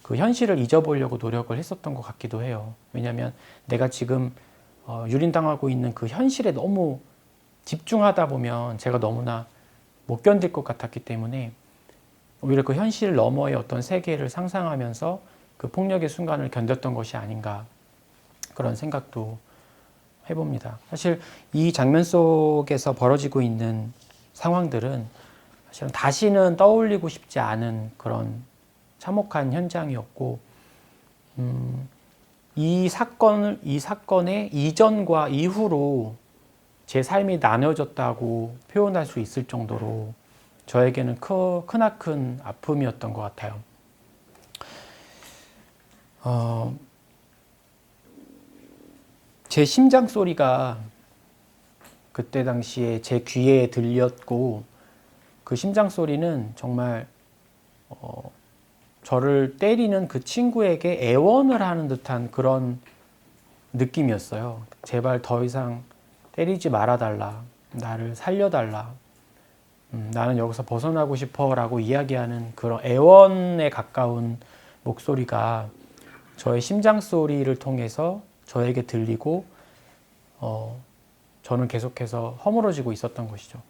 그 현실을 잊어보려고 노력을 했었던 것 같기도 해요. 왜냐하면 내가 지금 유린당하고 있는 그 현실에 너무 집중하다 보면 제가 너무나 못 견딜 것 같았기 때문에 오히려 그 현실 너머의 어떤 세계를 상상하면서 그 폭력의 순간을 견뎠던 것이 아닌가, 그런 생각도 해봅니다. 사실 이 장면 속에서 벌어지고 있는 상황들은 사실은 다시는 떠올리고 싶지 않은 그런 참혹한 현장이었고, 이 사건의 이전과 이후로 제 삶이 나눠졌다고 표현할 수 있을 정도로 저에게는 크나큰 아픔이었던 것 같아요. 제 심장 소리가 그때 당시에 제 귀에 들렸고, 그 심장 소리는 정말 저를 때리는 그 친구에게 애원을 하는 듯한 그런 느낌이었어요. 제발 더 이상 때리지 말아달라, 나를 살려달라, 나는 여기서 벗어나고 싶어 라고 이야기하는 그런 애원에 가까운 목소리가 저의 심장 소리를 통해서 저에게 들리고, 저는 계속해서 허물어지고 있었던 것이죠.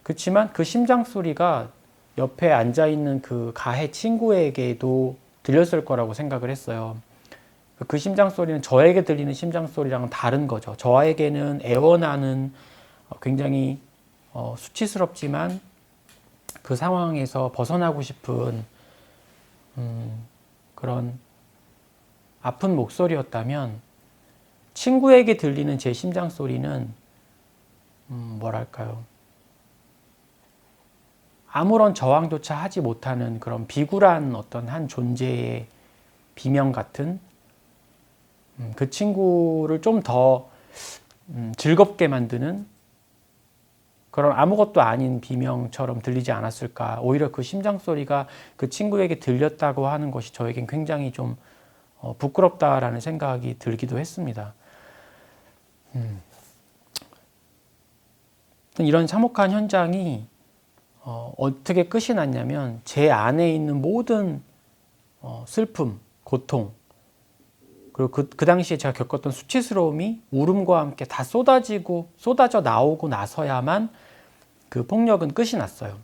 그렇지만 그 심장 소리가 옆에 앉아있는 그 가해 친구에게도 들렸을 거라고 생각을 했어요. 그 심장 소리는 저에게 들리는 심장 소리랑은 다른 거죠. 저에게는 애원하는, 굉장히 수치스럽지만 그 상황에서 벗어나고 싶은 그런 아픈 목소리였다면, 친구에게 들리는 제 심장 소리는 뭐랄까요, 아무런 저항조차 하지 못하는 그런 비굴한 어떤 한 존재의 비명 같은, 그 친구를 좀 더 즐겁게 만드는 그런 아무것도 아닌 비명처럼 들리지 않았을까. 오히려 그 심장 소리가 그 친구에게 들렸다고 하는 것이 저에겐 굉장히 좀 부끄럽다라는 생각이 들기도 했습니다. 이런 참혹한 현장이 어떻게 끝이 났냐면, 제 안에 있는 모든 슬픔, 고통, 그리고 그 당시에 제가 겪었던 수치스러움이 울음과 함께 다 쏟아져 나오고 나서야만 그 폭력은 끝이 났어요.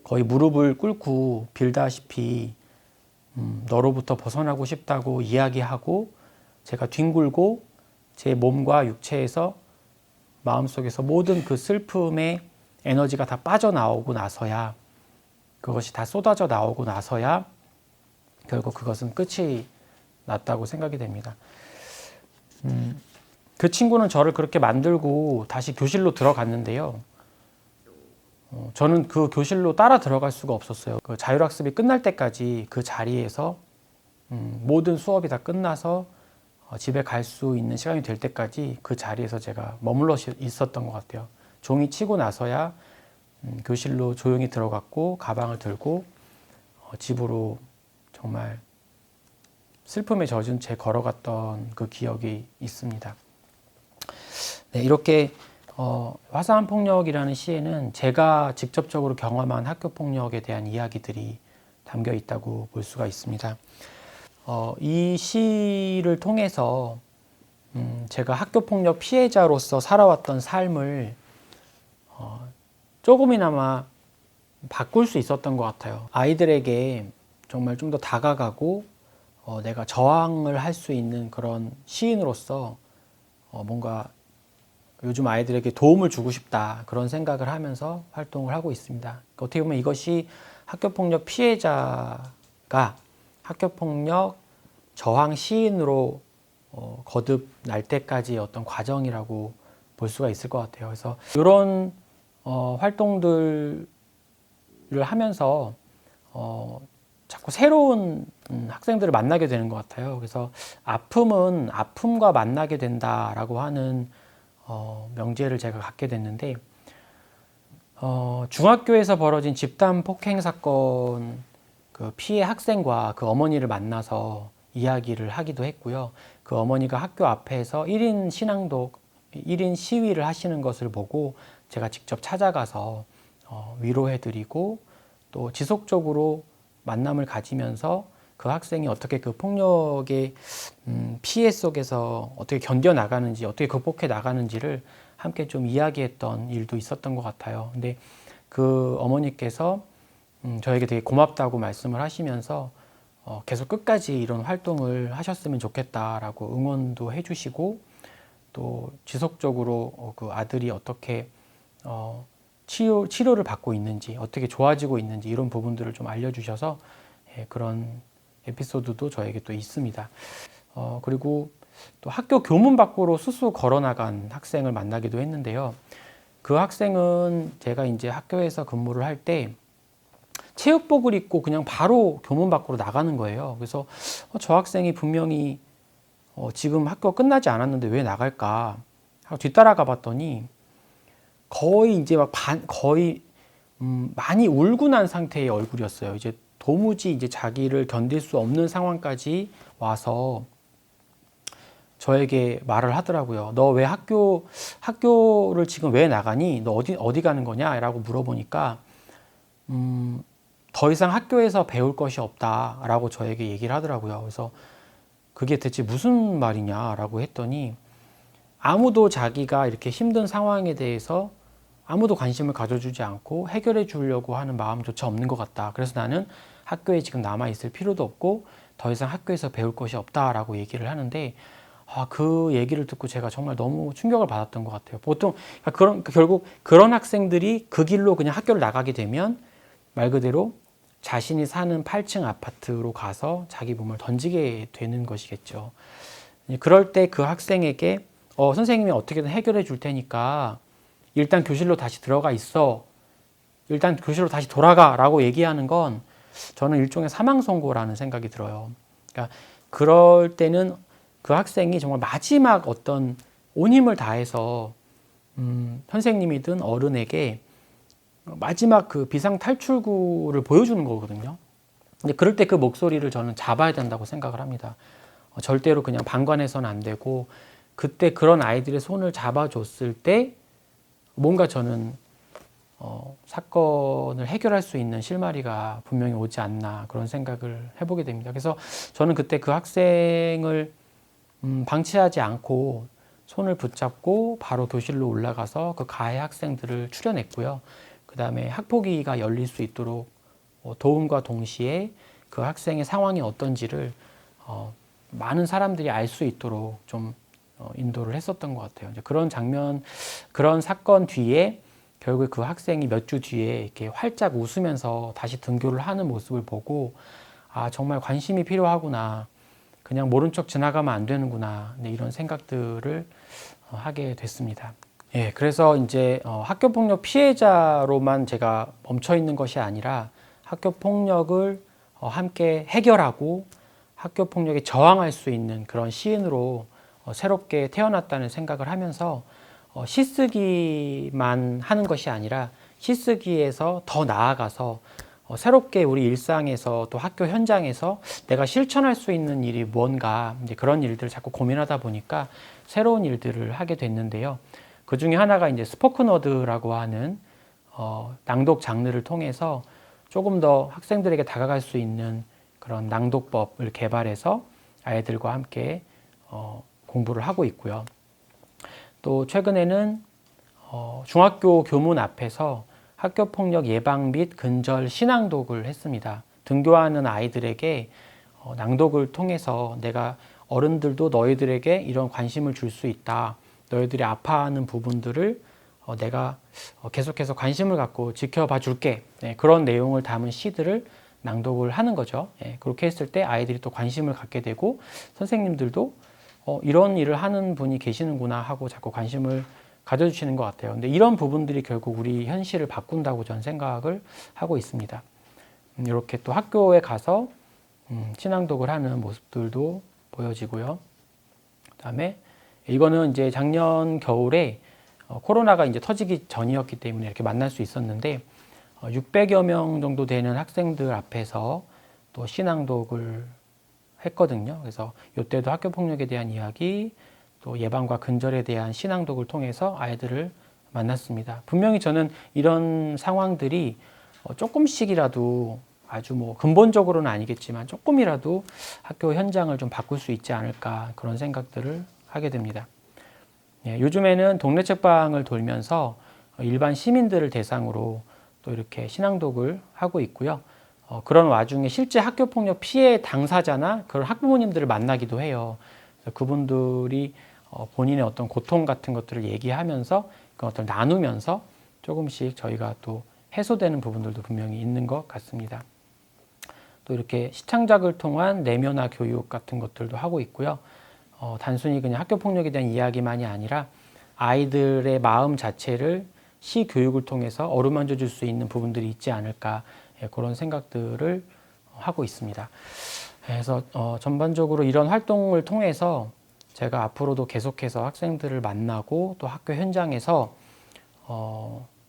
거의 무릎을 꿇고 빌다시피 너로부터 벗어나고 싶다고 이야기하고, 제가 뒹굴고 제 몸과 육체에서, 마음속에서 모든 그 슬픔의 에너지가 다 빠져나오고 나서야, 그것이 다 쏟아져 나오고 나서야 결국 그것은 끝이 났다고 생각이 됩니다. 그 친구는 저를 그렇게 만들고 다시 교실로 들어갔는데요. 저는 그 교실로 따라 들어갈 수가 없었어요. 그 자율학습이 끝날 때까지 그 자리에서 모든 수업이 다 끝나서 집에 갈 수 있는 시간이 될 때까지 그 자리에서 제가 머물러 있었던 것 같아요. 종이 치고 나서야 교실로 조용히 들어갔고, 가방을 들고 집으로 정말 슬픔에 젖은 채 걸어갔던 그 기억이 있습니다. 네, 이렇게 화사한 폭력이라는 시에는 제가 직접적으로 경험한 학교 폭력에 대한 이야기들이 담겨 있다고 볼 수가 있습니다. 이 시를 통해서 제가 학교 폭력 피해자로서 살아왔던 삶을 조금이나마 바꿀 수 있었던 것 같아요. 아이들에게 정말 좀 더 다가가고 내가 저항을 할 수 있는 그런 시인으로서 뭔가 요즘 아이들에게 도움을 주고 싶다 그런 생각을 하면서 활동을 하고 있습니다. 어떻게 보면 이것이 학교폭력 피해자가 학교폭력 저항 시인으로 거듭날 때까지의 어떤 과정이라고 볼 수가 있을 것 같아요. 그래서 이런 활동들을 하면서 자꾸 새로운 학생들을 만나게 되는 것 같아요. 그래서 아픔은 아픔과 만나게 된다라고 하는 명제를 제가 갖게 됐는데, 중학교에서 벌어진 집단 폭행 사건 그 피해 학생과 그 어머니를 만나서 이야기를 하기도 했고요. 그 어머니가 학교 앞에서 1인 신앙독, 1인 시위를 하시는 것을 보고 제가 직접 찾아가서 위로해드리고 또 지속적으로 만남을 가지면서 그 학생이 어떻게 그 폭력의 피해 속에서 어떻게 견뎌 나가는지, 어떻게 극복해 나가는지를 함께 좀 이야기했던 일도 있었던 것 같아요. 근데 그 어머니께서 저에게 되게 고맙다고 말씀을 하시면서 계속 끝까지 이런 활동을 하셨으면 좋겠다라고 응원도 해주시고 또 지속적으로 그 아들이 어떻게 치료를 받고 있는지, 어떻게 좋아지고 있는지 이런 부분들을 좀 알려주셔서 그런 에피소드도 저에게 또 있습니다. 그리고 또 학교 교문 밖으로 스스로 걸어나간 학생을 만나기도 했는데요. 그 학생은 제가 이제 학교에서 근무를 할 때 체육복을 입고 그냥 바로 교문 밖으로 나가는 거예요. 그래서 저 학생이 분명히 지금 학교가 끝나지 않았는데 왜 나갈까 하고 뒤따라가 봤더니 거의 이제 거의 많이 울고 난 상태의 얼굴이었어요. 이제 도무지 이제 자기를 견딜 수 없는 상황까지 와서 저에게 말을 하더라고요. 너 왜 학교를 지금 왜 나가니? 너 어디 가는 거냐? 라고 물어보니까, 더 이상 학교에서 배울 것이 없다라고 저에게 얘기를 하더라고요. 그래서 그게 대체 무슨 말이냐라고 했더니 아무도 자기가 이렇게 힘든 상황에 대해서 아무도 관심을 가져주지 않고 해결해 주려고 하는 마음조차 없는 것 같다. 그래서 나는 학교에 지금 남아있을 필요도 없고 더 이상 학교에서 배울 것이 없다라고 얘기를 하는데 그 얘기를 듣고 제가 정말 너무 충격을 받았던 것 같아요. 보통 결국 그런 학생들이 그 길로 그냥 학교를 나가게 되면 말 그대로 자신이 사는 8층 아파트로 가서 자기 몸을 던지게 되는 것이겠죠. 그럴 때 그 학생에게 선생님이 어떻게든 해결해 줄 테니까 일단 교실로 다시 들어가 있어. 일단 교실로 다시 돌아가 라고 얘기하는 건 저는 일종의 사망 선고라는 생각이 들어요. 그러니까 그럴 때는 그 학생이 정말 마지막 어떤 온 힘을 다해서 선생님이든 어른에게 마지막 그 비상 탈출구를 보여주는 거거든요. 근데 그럴 때 그 목소리를 저는 잡아야 된다고 생각을 합니다. 절대로 그냥 방관해서는 안 되고 그때 그런 아이들의 손을 잡아줬을 때 뭔가 저는 사건을 해결할 수 있는 실마리가 분명히 오지 않나 그런 생각을 해보게 됩니다. 그래서 저는 그때 그 학생을 방치하지 않고 손을 붙잡고 바로 교실로 올라가서 그 가해 학생들을 추려냈고요. 그 다음에 학폭위가 열릴 수 있도록 도움과 동시에 그 학생의 상황이 어떤지를 많은 사람들이 알 수 있도록 좀 인도를 했었던 것 같아요. 이제 그런 장면, 그런 사건 뒤에 결국 그 학생이 몇 주 뒤에 이렇게 활짝 웃으면서 다시 등교를 하는 모습을 보고 정말 관심이 필요하구나. 그냥 모른 척 지나가면 안 되는구나. 네, 이런 생각들을 하게 됐습니다. 예, 그래서 이제 학교폭력 피해자로만 제가 멈춰 있는 것이 아니라 학교폭력을 함께 해결하고 학교폭력에 저항할 수 있는 그런 시인으로 새롭게 태어났다는 생각을 하면서 시쓰기만 하는 것이 아니라 시쓰기에서 더 나아가서 새롭게 우리 일상에서 또 학교 현장에서 내가 실천할 수 있는 일이 뭔가 이제 그런 일들을 자꾸 고민하다 보니까 새로운 일들을 하게 됐는데요. 그 중에 하나가 이제 스포큰워드라고 하는 낭독 장르를 통해서 조금 더 학생들에게 다가갈 수 있는 그런 낭독법을 개발해서 아이들과 함께 공부를 하고 있고요. 또 최근에는 중학교 교문 앞에서 학교폭력 예방 및 근절 신앙독을 했습니다. 등교하는 아이들에게 낭독을 통해서 내가 어른들도 너희들에게 이런 관심을 줄 수 있다. 너희들이 아파하는 부분들을 내가 계속해서 관심을 갖고 지켜봐 줄게. 네, 그런 내용을 담은 시들을 낭독을 하는 거죠. 네, 그렇게 했을 때 아이들이 또 관심을 갖게 되고 선생님들도 이런 일을 하는 분이 계시는구나 하고 자꾸 관심을 가져주시는 것 같아요. 근데 이런 부분들이 결국 우리 현실을 바꾼다고 저는 생각을 하고 있습니다. 이렇게 또 학교에 가서 신앙독을 하는 모습들도 보여지고요. 그다음에 이거는 이제 작년 겨울에 코로나가 이제 터지기 전이었기 때문에 이렇게 만날 수 있었는데 600여 명 정도 되는 학생들 앞에서 또 신앙독을 했거든요. 그래서 이때도 학교 폭력에 대한 이야기, 또 예방과 근절에 대한 신앙독을 통해서 아이들을 만났습니다. 분명히 저는 이런 상황들이 조금씩이라도 아주 뭐 근본적으로는 아니겠지만 조금이라도 학교 현장을 좀 바꿀 수 있지 않을까 그런 생각들을 하게 됩니다. 예, 요즘에는 동네 책방을 돌면서 일반 시민들을 대상으로 또 이렇게 신앙독을 하고 있고요. 그런 와중에 실제 학교폭력 피해 당사자나 그런 학부모님들을 만나기도 해요. 그래서 그분들이 본인의 어떤 고통 같은 것들을 얘기하면서 그 어떤 나누면서 조금씩 저희가 또 해소되는 부분들도 분명히 있는 것 같습니다. 또 이렇게 시창작을 통한 내면화 교육 같은 것들도 하고 있고요. 단순히 그냥 학교폭력에 대한 이야기만이 아니라 아이들의 마음 자체를 시 교육을 통해서 어루만져 줄 수 있는 부분들이 있지 않을까 그런 생각들을 하고 있습니다. 그래서 전반적으로 이런 활동을 통해서 제가 앞으로도 계속해서 학생들을 만나고 또 학교 현장에서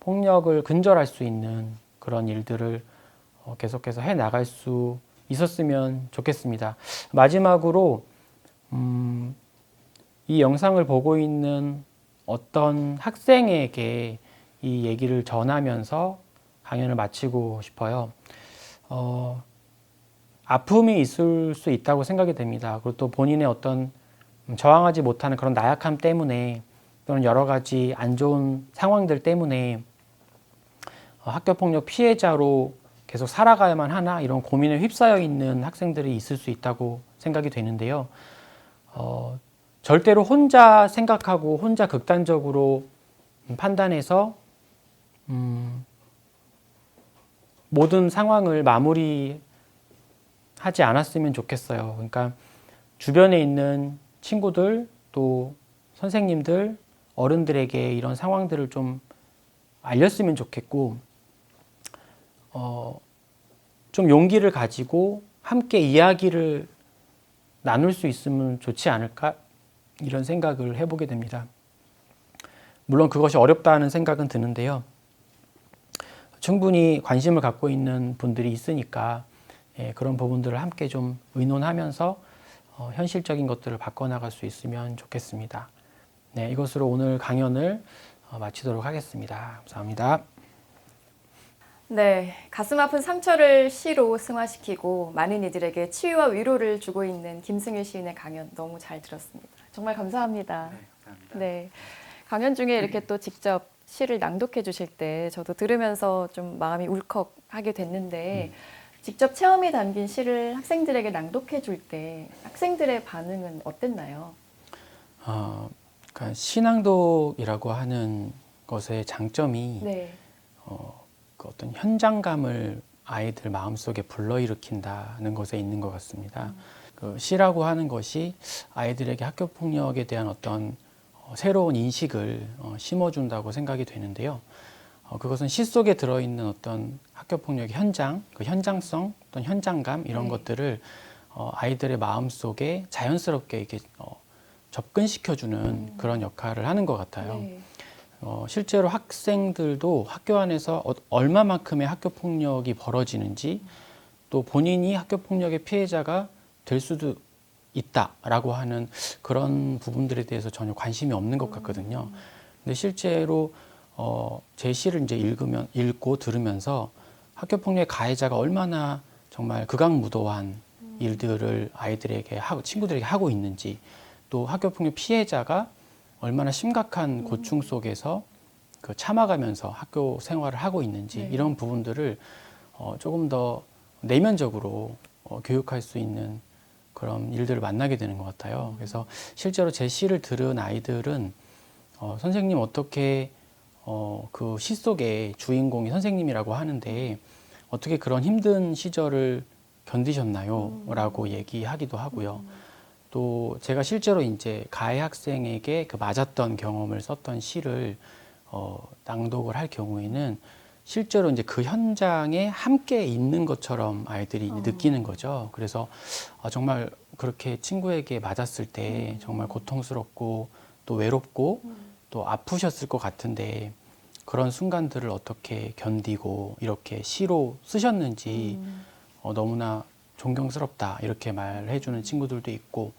폭력을 근절할 수 있는 그런 일들을 계속해서 해 나갈 수 있었으면 좋겠습니다. 마지막으로 이 영상을 보고 있는 어떤 학생에게 이 얘기를 전하면서 강연을 마치고 싶어요. 아픔이 있을 수 있다고 생각이 됩니다. 그리고 또 본인의 어떤 저항하지 못하는 그런 나약함 때문에 또는 여러 가지 안 좋은 상황들 때문에 학교폭력 피해자로 계속 살아가야만 하나 이런 고민에 휩싸여 있는 학생들이 있을 수 있다고 생각이 되는데요. 절대로 혼자 생각하고 혼자 극단적으로 판단해서 모든 상황을 마무리하지 않았으면 좋겠어요. 그러니까 주변에 있는 친구들 또 선생님들 어른들에게 이런 상황들을 좀 알렸으면 좋겠고 좀 용기를 가지고 함께 이야기를 나눌 수 있으면 좋지 않을까 이런 생각을 해보게 됩니다. 물론 그것이 어렵다는 생각은 드는데요. 충분히 관심을 갖고 있는 분들이 있으니까 그런 부분들을 함께 좀 의논하면서 현실적인 것들을 바꿔나갈 수 있으면 좋겠습니다. 네, 이것으로 오늘 강연을 마치도록 하겠습니다. 감사합니다. 네, 가슴 아픈 상처를 시로 승화시키고 많은 이들에게 치유와 위로를 주고 있는 김승일 시인의 강연 너무 잘 들었습니다. 정말 감사합니다. 네, 감사합니다. 네, 강연 중에 이렇게 또 직접 시를 낭독해 주실 때 저도 들으면서 좀 마음이 울컥하게 됐는데 직접 체험이 담긴 시를 학생들에게 낭독해 줄 때 학생들의 반응은 어땠나요? 그러니까 신앙독이라고 하는 것의 장점이 네, 그 어떤 현장감을 아이들 마음속에 불러일으킨다는 것에 있는 것 같습니다. 그 시라고 하는 것이 아이들에게 학교 폭력에 대한 어떤 새로운 인식을 심어준다고 생각이 되는데요. 그것은 시 속에 들어있는 어떤 학교 폭력의 현장, 그 현장성, 어떤 현장감 이런 네. 것들을 아이들의 마음 속에 자연스럽게 이렇게 접근시켜주는 그런 역할을 하는 것 같아요. 네. 실제로 학생들도 학교 안에서 얼마만큼의 학교 폭력이 벌어지는지 또 본인이 학교 폭력의 피해자가 될 수도 있다라고 하는 그런 부분들에 대해서 전혀 관심이 없는 것 같거든요. 근데 실제로 제 시를 이제 읽고 들으면서 학교폭력의 가해자가 얼마나 정말 극악무도한 일들을 아이들에게 하고 친구들에게 하고 있는지, 또 학교폭력 피해자가 얼마나 심각한 고충 속에서 그 참아가면서 학교 생활을 하고 있는지, 네. 이런 부분들을 조금 더 내면적으로 교육할 수 있는 그런 일들을 만나게 되는 것 같아요. 그래서 실제로 제 시를 들은 아이들은 선생님 어떻게 그 시 속의 주인공이 선생님이라고 하는데 어떻게 그런 힘든 시절을 견디셨나요? 라고 얘기하기도 하고요. 또 제가 실제로 이제 가해 학생에게 그 맞았던 경험을 썼던 시를 낭독을 할 경우에는 실제로 이제 그 현장에 함께 있는 것처럼 아이들이 이제 느끼는 거죠. 그래서 정말 그렇게 친구에게 맞았을 때 정말 고통스럽고 또 외롭고 또 아프셨을 것 같은데 그런 순간들을 어떻게 견디고 이렇게 시로 쓰셨는지 너무나 존경스럽다 이렇게 말해주는 친구들도 있고,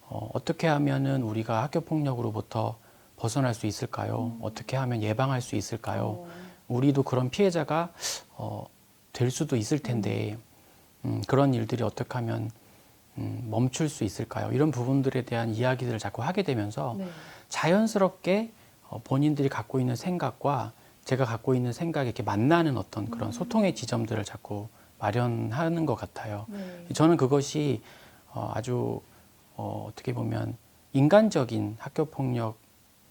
어떻게 하면은 우리가 학교 폭력으로부터 벗어날 수 있을까요? 어떻게 하면 예방할 수 있을까요? 우리도 그런 피해자가 될 수도 있을 텐데 그런 일들이 어떻게 하면 멈출 수 있을까요? 이런 부분들에 대한 이야기들을 자꾸 하게 되면서 네. 자연스럽게 본인들이 갖고 있는 생각과 제가 갖고 있는 생각이 이렇게 만나는 어떤 그런 소통의 지점들을 자꾸 마련하는 것 같아요. 네. 저는 그것이 아주 어떻게 보면 인간적인 학교 폭력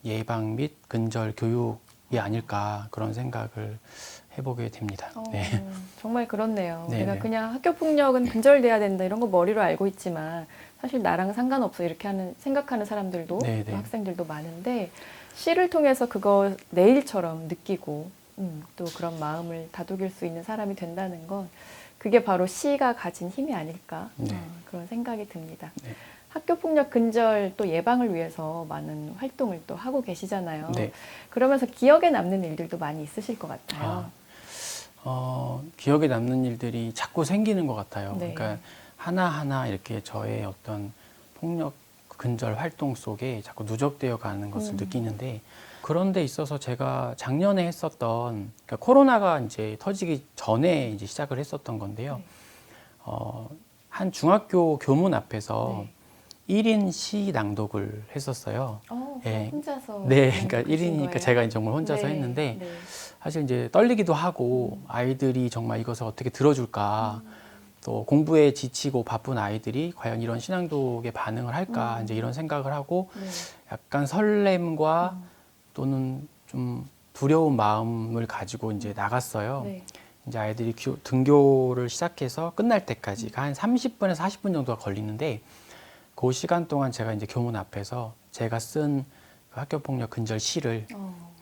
예방 및 근절 교육이 아닐까 그런 생각을 해보게 됩니다. 네. 정말 그렇네요. 네, 우리가 네. 그냥 학교 폭력은 근절돼야 된다 이런 거 머리로 알고 있지만 사실 나랑 상관없어 이렇게 생각하는 사람들도 네, 또 네. 학생들도 많은데 시를 통해서 그거 내 일처럼 느끼고 또 그런 마음을 다독일 수 있는 사람이 된다는 건 그게 바로 시가 가진 힘이 아닐까 네. 그런 생각이 듭니다. 네. 학교 폭력 근절 또 예방을 위해서 많은 활동을 또 하고 계시잖아요. 네. 그러면서 기억에 남는 일들도 많이 있으실 것 같아요. 기억에 남는 일들이 자꾸 생기는 것 같아요. 네. 그러니까 하나하나 이렇게 저의 어떤 폭력 근절 활동 속에 자꾸 누적되어 가는 것을 느끼는데, 그런 데 있어서 제가 작년에 했었던, 그러니까 코로나가 이제 터지기 전에 이제 시작을 했었던 건데요. 네. 한 중학교 교문 앞에서 네. 1인 시 낭독을 했었어요. 예. 혼자서 네, 그러니까 낭독하신 1인이니까 거예요? 제가 정말 혼자서 네, 했는데, 네. 사실 이제 떨리기도 하고 아이들이 정말 이것을 어떻게 들어줄까, 또 공부에 지치고 바쁜 아이들이 과연 이런 신앙독에 반응을 할까, 이제 이런 생각을 하고 네. 약간 설렘과 또는 좀 두려운 마음을 가지고 이제 나갔어요. 네. 이제 아이들이 등교를 시작해서 끝날 때까지 한 30분에서 40분 정도가 걸리는데, 그 시간 동안 제가 이제 교문 앞에서 제가 쓴 학교폭력 근절 시를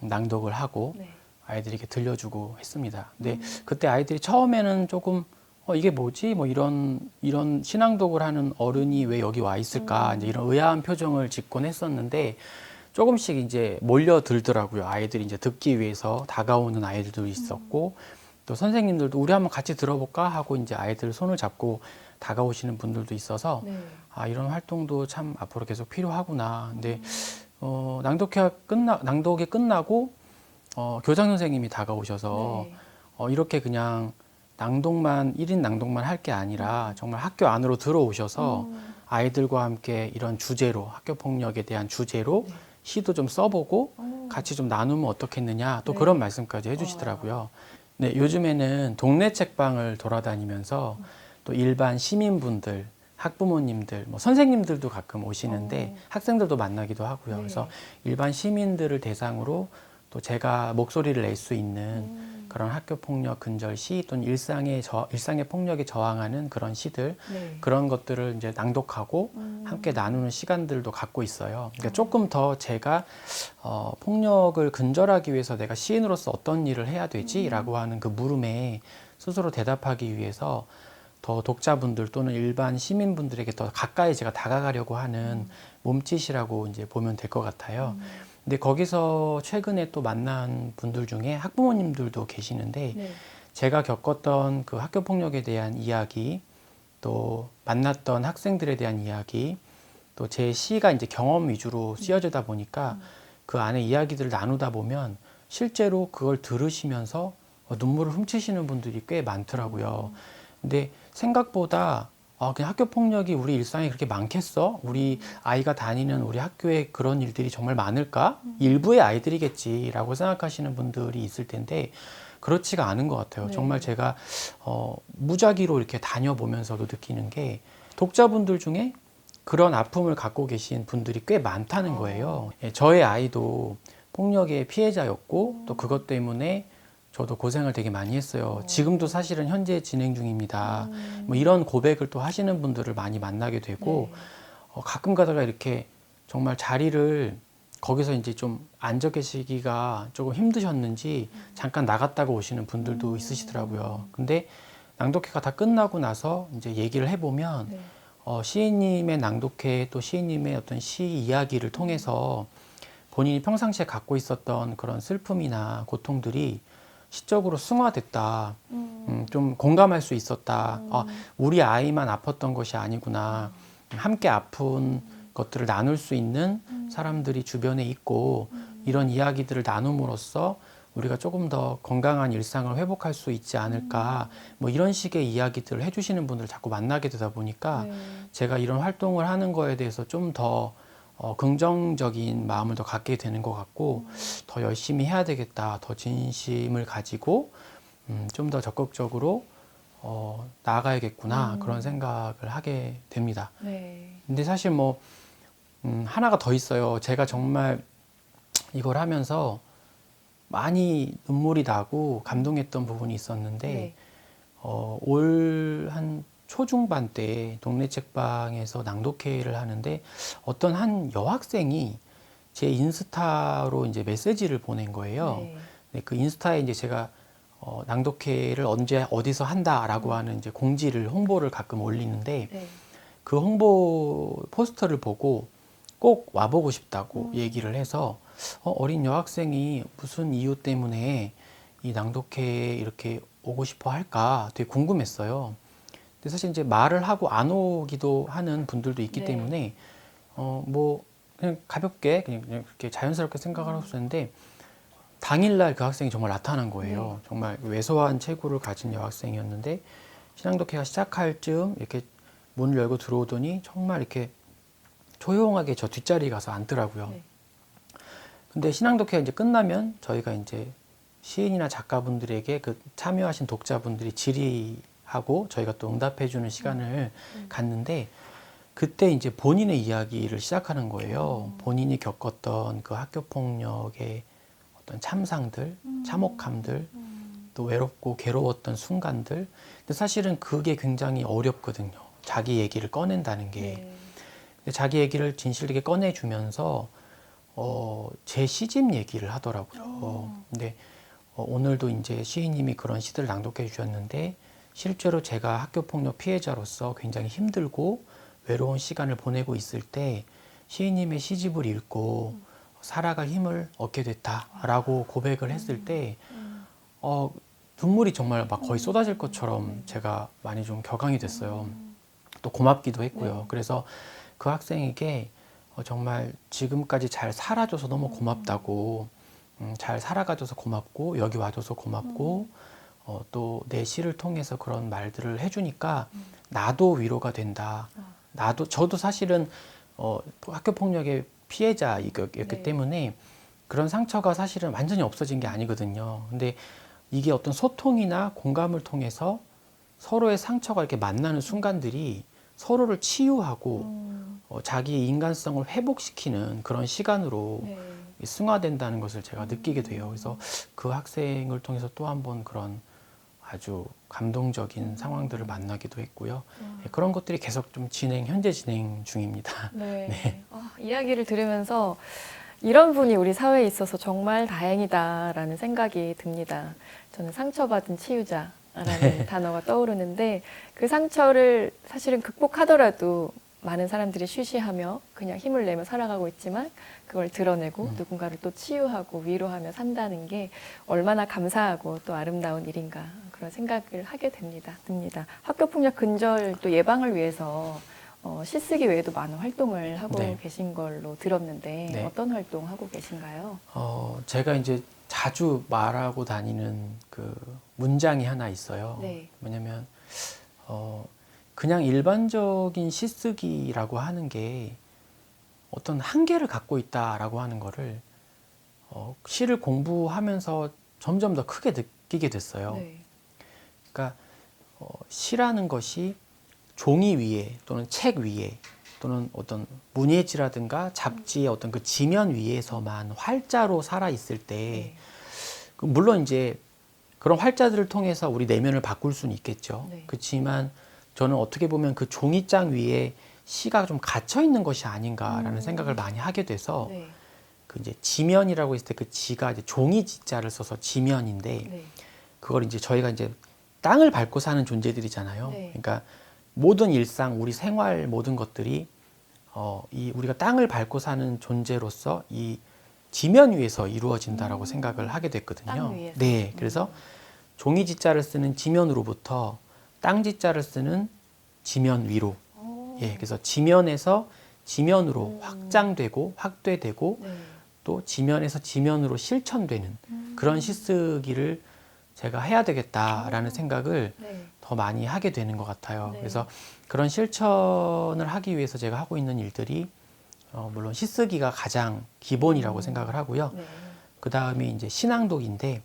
낭독을 하고 네. 아이들에게 들려주고 했습니다. 근데 그때 아이들이 처음에는 조금 이게 뭐지? 뭐 이런 신앙독을 하는 어른이 왜 여기 와 있을까? 이제 이런 의아한 표정을 짓곤 했었는데, 조금씩 이제 몰려들더라고요. 아이들이 이제 듣기 위해서 다가오는 아이들도 있었고, 또 선생님들도 우리 한번 같이 들어볼까 하고 이제 아이들 손을 잡고 다가오시는 분들도 있어서 네. 이런 활동도 참 앞으로 계속 필요하구나. 근데 낭독이 끝나고 교장 선생님이 다가오셔서 네. 이렇게 그냥 낭독만 1인 낭독만 할 게 아니라 정말 학교 안으로 들어오셔서 아이들과 함께 이런 주제로, 학교 폭력에 대한 주제로 네. 시도 좀 써보고 같이 좀 나누면 어떻겠느냐, 또 네. 그런 말씀까지 해주시더라고요. 네, 요즘에는 동네 책방을 돌아다니면서 또 일반 시민분들, 학부모님들, 뭐 선생님들도 가끔 오시는데 학생들도 만나기도 하고요. 네. 그래서 일반 시민들을 대상으로 또 제가 목소리를 낼 수 있는 그런 학교 폭력 근절 시, 또는 일상의 폭력에 저항하는 그런 시들, 네. 그런 것들을 이제 낭독하고 함께 나누는 시간들도 갖고 있어요. 그러니까 조금 더 제가 폭력을 근절하기 위해서 내가 시인으로서 어떤 일을 해야 되지라고 하는 그 물음에 스스로 대답하기 위해서 더 독자분들 또는 일반 시민분들에게 더 가까이 제가 다가가려고 하는 몸짓이라고 이제 보면 될 것 같아요. 근데 거기서 최근에 또 만난 분들 중에 학부모님들도 계시는데, 네. 제가 겪었던 그 학교 폭력에 대한 이야기, 또 만났던 학생들에 대한 이야기, 또 제 시가 이제 경험 위주로 쓰여지다 보니까 그 안에 이야기들을 나누다 보면 실제로 그걸 들으시면서 눈물을 훔치시는 분들이 꽤 많더라고요. 근데 생각보다 그냥 학교 폭력이 우리 일상에 그렇게 많겠어? 우리 아이가 다니는 우리 학교에 그런 일들이 정말 많을까? 일부의 아이들이겠지라고 생각하시는 분들이 있을 텐데 그렇지가 않은 것 같아요. 네. 정말 제가 무작위로 이렇게 다녀보면서도 느끼는 게 독자분들 중에 그런 아픔을 갖고 계신 분들이 꽤 많다는 거예요. 예, 저의 아이도 폭력의 피해자였고 또 그것 때문에 저도 고생을 되게 많이 했어요. 지금도 사실은 현재 진행 중입니다. 뭐 이런 고백을 또 하시는 분들을 많이 만나게 되고 가끔 가다가 이렇게 정말 자리를 거기서 이제 좀 앉아 계시기가 조금 힘드셨는지 잠깐 나갔다가 오시는 분들도 있으시더라고요. 근데 낭독회가 다 끝나고 나서 이제 얘기를 해보면 시인님의 낭독회 또 시인님의 어떤 시 이야기를 통해서 본인이 평상시에 갖고 있었던 그런 슬픔이나 고통들이 시적으로 승화됐다. 좀 공감할 수 있었다. 우리 아이만 아팠던 것이 아니구나. 함께 아픈 것들을 나눌 수 있는 사람들이 주변에 있고 이런 이야기들을 나눔으로써 우리가 조금 더 건강한 일상을 회복할 수 있지 않을까. 뭐 이런 식의 이야기들을 해주시는 분들을 자꾸 만나게 되다 보니까 제가 이런 활동을 하는 거에 대해서 좀 더 긍정적인 마음을 더 갖게 되는 것 같고 더 열심히 해야 되겠다. 더 진심을 가지고 좀 더 적극적으로 나아가야겠구나. 그런 생각을 하게 됩니다. 네. 근데 사실 뭐 하나가 더 있어요. 제가 정말 이걸 하면서 많이 눈물이 나고 감동했던 부분이 있었는데 네. 올 한 초중반 때 동네 책방에서 낭독회를 하는데 어떤 한 여학생이 제 인스타로 이제 메시지를 보낸 거예요. 네. 네, 그 인스타에 이제 제가 낭독회를 언제 어디서 한다라고 하는 이제 공지를 홍보를 가끔 올리는데 네. 그 홍보 포스터를 보고 꼭 와보고 싶다고 얘기를 해서 어린 여학생이 무슨 이유 때문에 이 낭독회에 이렇게 오고 싶어 할까 되게 궁금했어요. 근데 사실 이제 말을 하고 안 오기도 하는 분들도 있기 네. 때문에 뭐 그냥 가볍게 그냥 그렇게 자연스럽게 생각을 하고 있었는데 당일날 그 학생이 정말 나타난 거예요. 정말 왜소한 체구를 가진 여학생이었는데 신앙독회가 시작할 즈음 이렇게 문을 열고 들어오더니 정말 이렇게 조용하게 저 뒷자리에 가서 앉더라고요. 네. 근데 신앙독회가 이제 끝나면 저희가 이제 시인이나 작가분들에게 그 참여하신 독자분들이 질의하고 저희가 또 응답해주는 시간을 갖는데 그때 이제 본인의 이야기를 시작하는 거예요. 본인이 겪었던 그 학교 폭력의 어떤 참상들, 참혹함들, 또 외롭고 괴로웠던 순간들. 근데 사실은 그게 굉장히 어렵거든요. 자기 얘기를 꺼낸다는 게. 네. 근데 자기 얘기를 진실되게 꺼내주면서 제 시집 얘기를 하더라고요. 근데 오늘도 이제 시인님이 그런 시들을 낭독해 주셨는데 실제로 제가 학교 폭력 피해자로서 굉장히 힘들고 외로운 시간을 보내고 있을 때 시인님의 시집을 읽고 살아갈 힘을 얻게 됐다라고 고백을 했을 때 눈물이 정말 막 거의 쏟아질 것처럼 제가 많이 좀 격앙이 됐어요. 또 고맙기도 했고요. 그래서 그 학생에게 정말 지금까지 잘 살아줘서 너무 고맙다고 잘 살아가줘서 고맙고 여기 와줘서 고맙고 또 내 시를 통해서 그런 말들을 해주니까 나도 위로가 된다. 저도 사실은 학교 폭력의 피해자이기 네. 때문에 그런 상처가 사실은 완전히 없어진 게 아니거든요. 근데 이게 어떤 소통이나 공감을 통해서 서로의 상처가 이렇게 만나는 순간들이 서로를 치유하고 자기의 인간성을 회복시키는 그런 시간으로 네. 승화된다는 것을 제가 느끼게 돼요. 그래서 그 학생을 통해서 또 한 번 그런 아주 감동적인 상황들을 만나기도 했고요. 네, 그런 것들이 계속 좀 현재 진행 중입니다. 네. 네. 이야기를 들으면서 이런 분이 우리 사회에 있어서 정말 다행이다라는 생각이 듭니다. 저는 상처받은 치유자라는 단어가 떠오르는데 그 상처를 사실은 극복하더라도 많은 사람들이 쉬쉬하며 그냥 힘을 내며 살아가고 있지만 그걸 드러내고 누군가를 또 치유하고 위로하며 산다는 게 얼마나 감사하고 또 아름다운 일인가 그런 생각을 하게 듭니다. 학교폭력 근절 또 예방을 위해서 시쓰기 외에도 많은 활동을 하고 네. 계신 걸로 들었는데 네. 어떤 활동 하고 계신가요? 제가 이제 자주 말하고 다니는 그 문장이 하나 있어요. 네. 뭐냐면 그냥 일반적인 시쓰기라고 하는 게 어떤 한계를 갖고 있다라고 하는 거를 시를 공부하면서 점점 더 크게 느끼게 됐어요. 네. 그러니까 시라는 것이 종이 위에 또는 책 위에 또는 어떤 문예지라든가 잡지의 어떤 그 지면 위에서만 활자로 살아 있을 때 네. 물론 이제 그런 활자들을 통해서 우리 내면을 바꿀 수는 있겠죠. 네. 그렇지만 저는 어떻게 보면 그 종이장 위에 시가 좀 갇혀 있는 것이 아닌가라는 생각을 많이 하게 돼서 네. 그 이제 지면이라고 했을 때 그 지가 이제 종이 지자를 써서 지면인데 네. 그걸 이제 저희가 이제 땅을 밟고 사는 존재들이잖아요. 네. 그러니까 모든 일상, 우리 생활 모든 것들이 이 우리가 땅을 밟고 사는 존재로서 이 지면 위에서 이루어진다라고 생각을 하게 됐거든요. 땅 위에서. 네, 그래서 종이 지자를 쓰는 지면으로부터 땅 지자를 쓰는 지면 위로. 예, 그래서 지면에서 지면으로 확장되고 확대되고 네. 또 지면에서 지면으로 실천되는 그런 시쓰기를 제가 해야 되겠다라는 생각을 네. 더 많이 하게 되는 것 같아요. 네. 그래서 그런 실천을 하기 위해서 제가 하고 있는 일들이 물론 시쓰기가 가장 기본이라고 생각을 하고요. 네. 그 다음에 이제 신앙독인데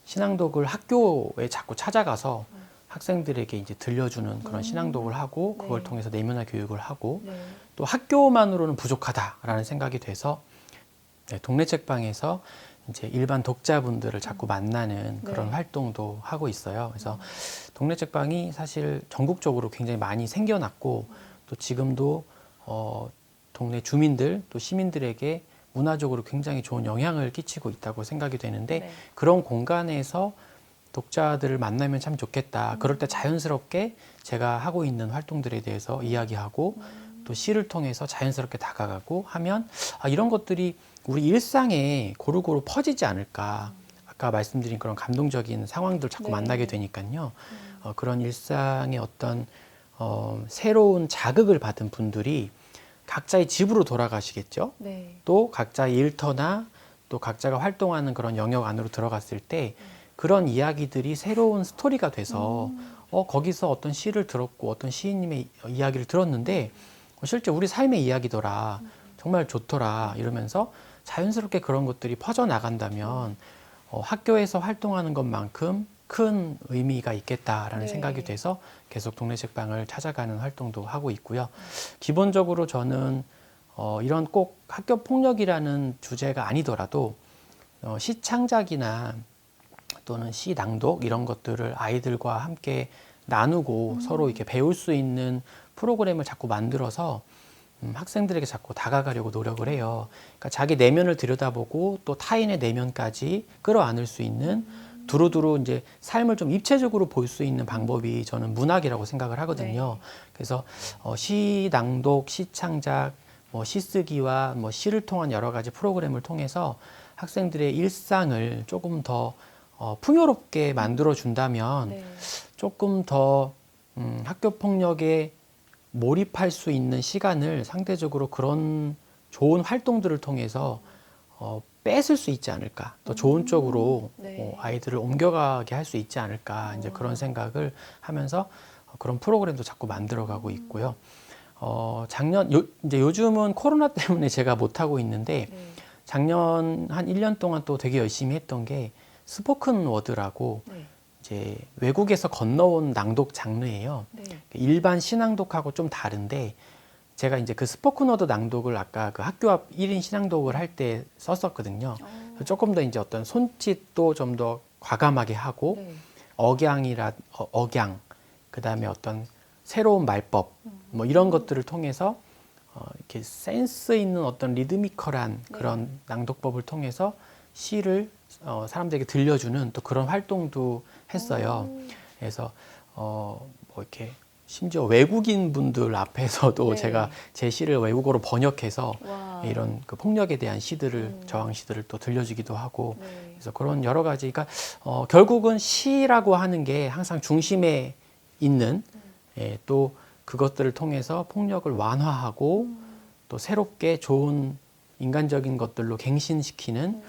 신앙독을 학교에 자꾸 찾아가서 학생들에게 이제 들려주는 그런 신앙독을 하고 네. 그걸 통해서 내면화 교육을 하고 네. 또 학교만으로는 부족하다라는 생각이 돼서 네, 동네 책방에서 이제 일반 독자분들을 자꾸 만나는 그런 네. 활동도 하고 있어요. 그래서 동네 책방이 사실 전국적으로 굉장히 많이 생겨났고 또 지금도 동네 주민들 또 시민들에게 문화적으로 굉장히 좋은 영향을 끼치고 있다고 생각이 되는데 네. 그런 공간에서 독자들을 만나면 참 좋겠다. 그럴 때 자연스럽게 제가 하고 있는 활동들에 대해서 이야기하고 또 시를 통해서 자연스럽게 다가가고 하면 이런 것들이 우리 일상에 고루고루 퍼지지 않을까. 아까 말씀드린 그런 감동적인 상황들 자꾸 네. 만나게 되니까요. 그런 일상의 어떤 새로운 자극을 받은 분들이 각자의 집으로 돌아가시겠죠. 네. 또 각자의 일터나 또 각자가 활동하는 그런 영역 안으로 들어갔을 때 그런 이야기들이 새로운 스토리가 돼서 거기서 어떤 시를 들었고 어떤 시인님의 이야기를 들었는데 실제 우리 삶의 이야기더라. 정말 좋더라. 이러면서 자연스럽게 그런 것들이 퍼져나간다면 학교에서 활동하는 것만큼 큰 의미가 있겠다라는 네. 생각이 돼서 계속 동네 책방을 찾아가는 활동도 하고 있고요. 기본적으로 저는 이런 꼭 학교 폭력이라는 주제가 아니더라도 시창작이나 또는 시 낭독 이런 것들을 아이들과 함께 나누고 서로 이렇게 배울 수 있는 프로그램을 자꾸 만들어서 학생들에게 자꾸 다가가려고 노력을 해요. 그러니까 자기 내면을 들여다보고 또 타인의 내면까지 끌어안을 수 있는 두루두루 이제 삶을 좀 입체적으로 볼 수 있는 방법이 저는 문학이라고 생각을 하거든요. 네. 그래서 시 낭독, 시 창작, 시 쓰기와 시를 통한 여러 가지 프로그램을 통해서 학생들의 일상을 조금 더 풍요롭게 만들어 준다면 네. 조금 더 학교 폭력에 몰입할 수 있는 시간을 상대적으로 그런 좋은 활동들을 통해서 뺏을 수 있지 않을까, 더 좋은 쪽으로 네. 아이들을 옮겨가게 할 수 있지 않을까, 이제 그런 생각을 하면서 그런 프로그램도 자꾸 만들어가고 있고요. 이제 요즘은 코로나 때문에 제가 못하고 있는데 네. 작년 한 1년 동안 또 되게 열심히 했던 게 스포큰 워드라고 네. 이제 외국에서 건너온 낭독 장르예요. 네. 일반 시낭독하고 좀 다른데 제가 이제 그 스포큰 워드 낭독을 아까 그 학교 앞 1인 시낭독을 할 때 썼었거든요. 그래서 조금 더 이제 어떤 손짓도 좀 더 과감하게 하고 네. 억양, 그다음에 어떤 새로운 말법 이런 것들을 통해서 이렇게 센스 있는 어떤 리드미컬한 그런 낭독법을 통해서 시를 사람들에게 들려주는 또 그런 활동도 했어요. 그래서 이렇게 심지어 외국인 분들 앞에서도 네. 제가 제 시를 외국어로 번역해서 와. 이런 그 폭력에 대한 시들을 저항 시들을 또 들려주기도 하고 네. 그래서 그런 여러 가지가 결국은 시라고 하는 게 항상 중심에 있는 또 그것들을 통해서 폭력을 완화하고 또 새롭게 좋은 인간적인 것들로 갱신시키는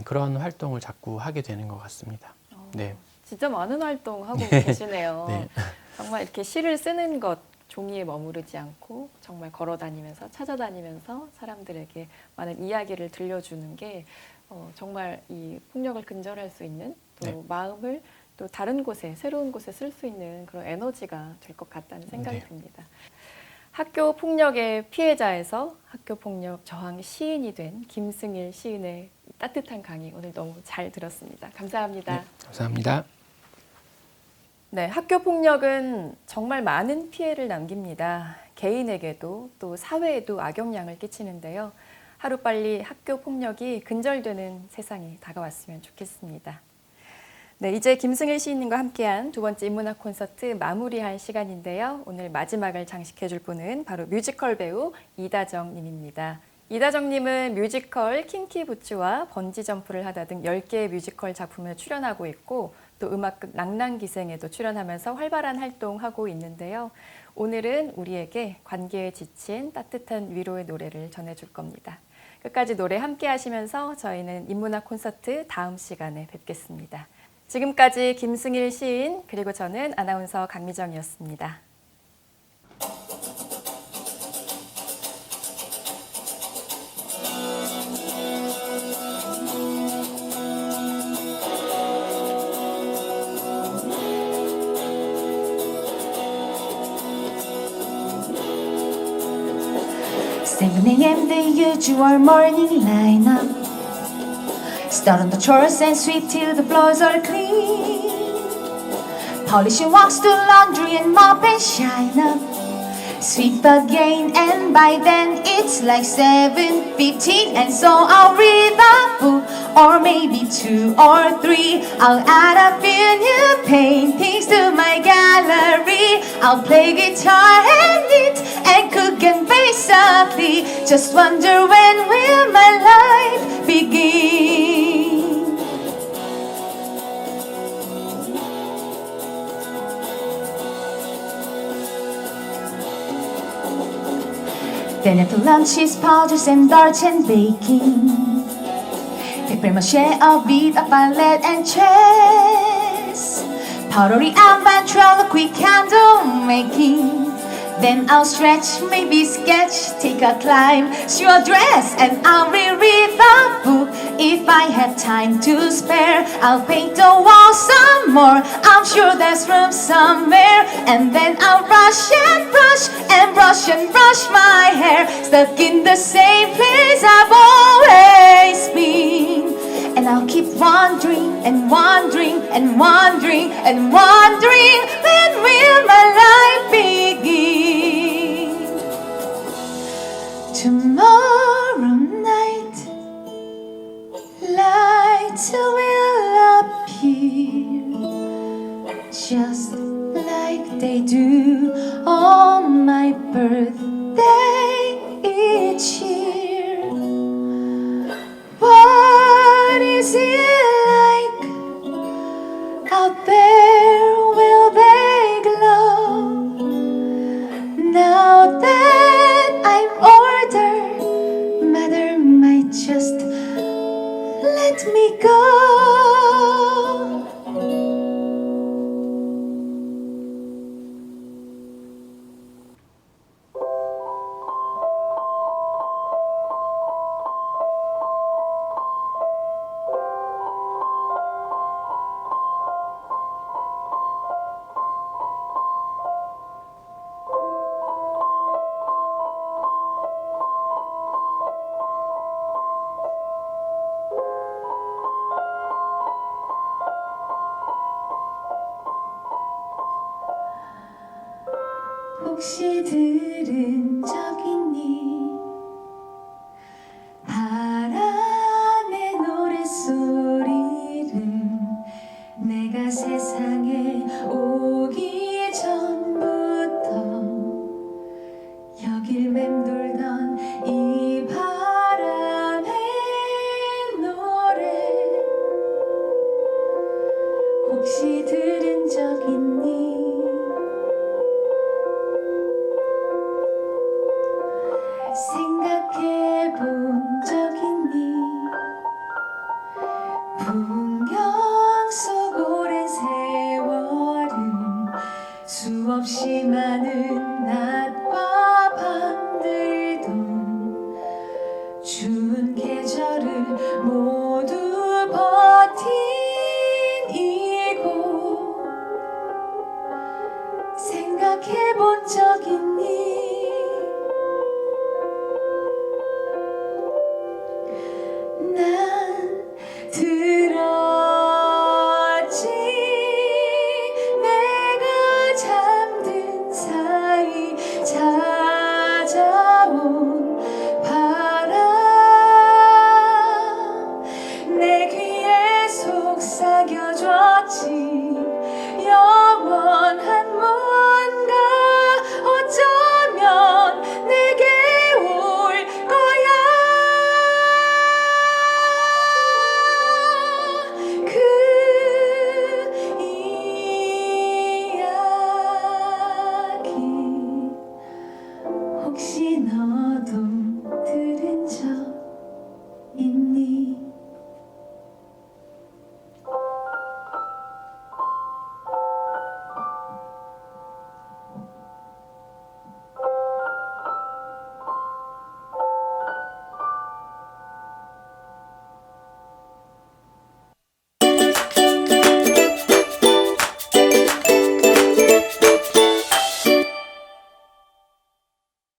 그런 활동을 자꾸 하게 되는 것 같습니다. 네. 진짜 많은 활동 하고 계시네요. 네. 정말 이렇게 시를 쓰는 것 종이에 머무르지 않고 정말 걸어 다니면서 찾아다니면서 사람들에게 많은 이야기를 들려주는 게 정말 이 폭력을 근절할 수 있는 또 네. 마음을 또 다른 곳에 새로운 곳에 쓸 수 있는 그런 에너지가 될 것 같다는 생각이 네. 듭니다. 학교 폭력의 피해자에서 학교 폭력 저항 시인이 된 김승일 시인의 따뜻한 강의 오늘 너무 잘 들었습니다. 감사합니다. 네, 감사합니다. 네, 학교 폭력은 정말 많은 피해를 남깁니다. 개인에게도 또 사회에도 악영향을 끼치는데요. 하루빨리 학교 폭력이 근절되는 세상이 다가왔으면 좋겠습니다. 네, 이제 김승일 시인님과 함께한 두 번째 인문학 콘서트 마무리할 시간인데요. 오늘 마지막을 장식해줄 분은 바로 뮤지컬 배우 이다정 님입니다. 이다정 님은 뮤지컬 킹키부츠와 번지점프를 하다 등 10개의 뮤지컬 작품에 출연하고 있고 또 음악극 낭랑기생에도 출연하면서 활발한 활동하고 있는데요. 오늘은 우리에게 관계에 지친 따뜻한 위로의 노래를 전해줄 겁니다. 끝까지 노래 함께 하시면서 저희는 인문학 콘서트 다음 시간에 뵙겠습니다. 지금까지 김승일 시인 그리고 저는 아나운서 강미정이었습니다. Seven a.m. the usual morning lineup. Start on the chores and sweep till the floors are clean. Polishing walks to laundry and mop and shine up. Sweep again and by then it's like 7:15 and so I'll read a book or maybe 2 or 3. I'll add a few new paintings to my gallery. I'll play guitar and knit and cook and basically just wonder when will my life begin. Then after lunch is powders and darts and baking. Paper mache, a bead, a palette and chess. Pottery and ventriloquy candle making. Then I'll stretch, maybe sketch, take a climb, sew a dress, and I'll reread the book. If I have time to spare, I'll paint the wall some more. I'm sure there's room somewhere. And then I'll brush and brush and brush and brush my hair, stuck in the same place I've always been. And I'll keep wandering and wandering and wandering and wandering. When will my life begin? Tomorrow night, lights will appear, just like they do on my birthday each year. What is it like out there? Will they glow now that I'm older? Mother might just let me go. 혹시 들은 적 있니? 바람의 노랫소리를 내가 세상에 오기 전부터 없이 말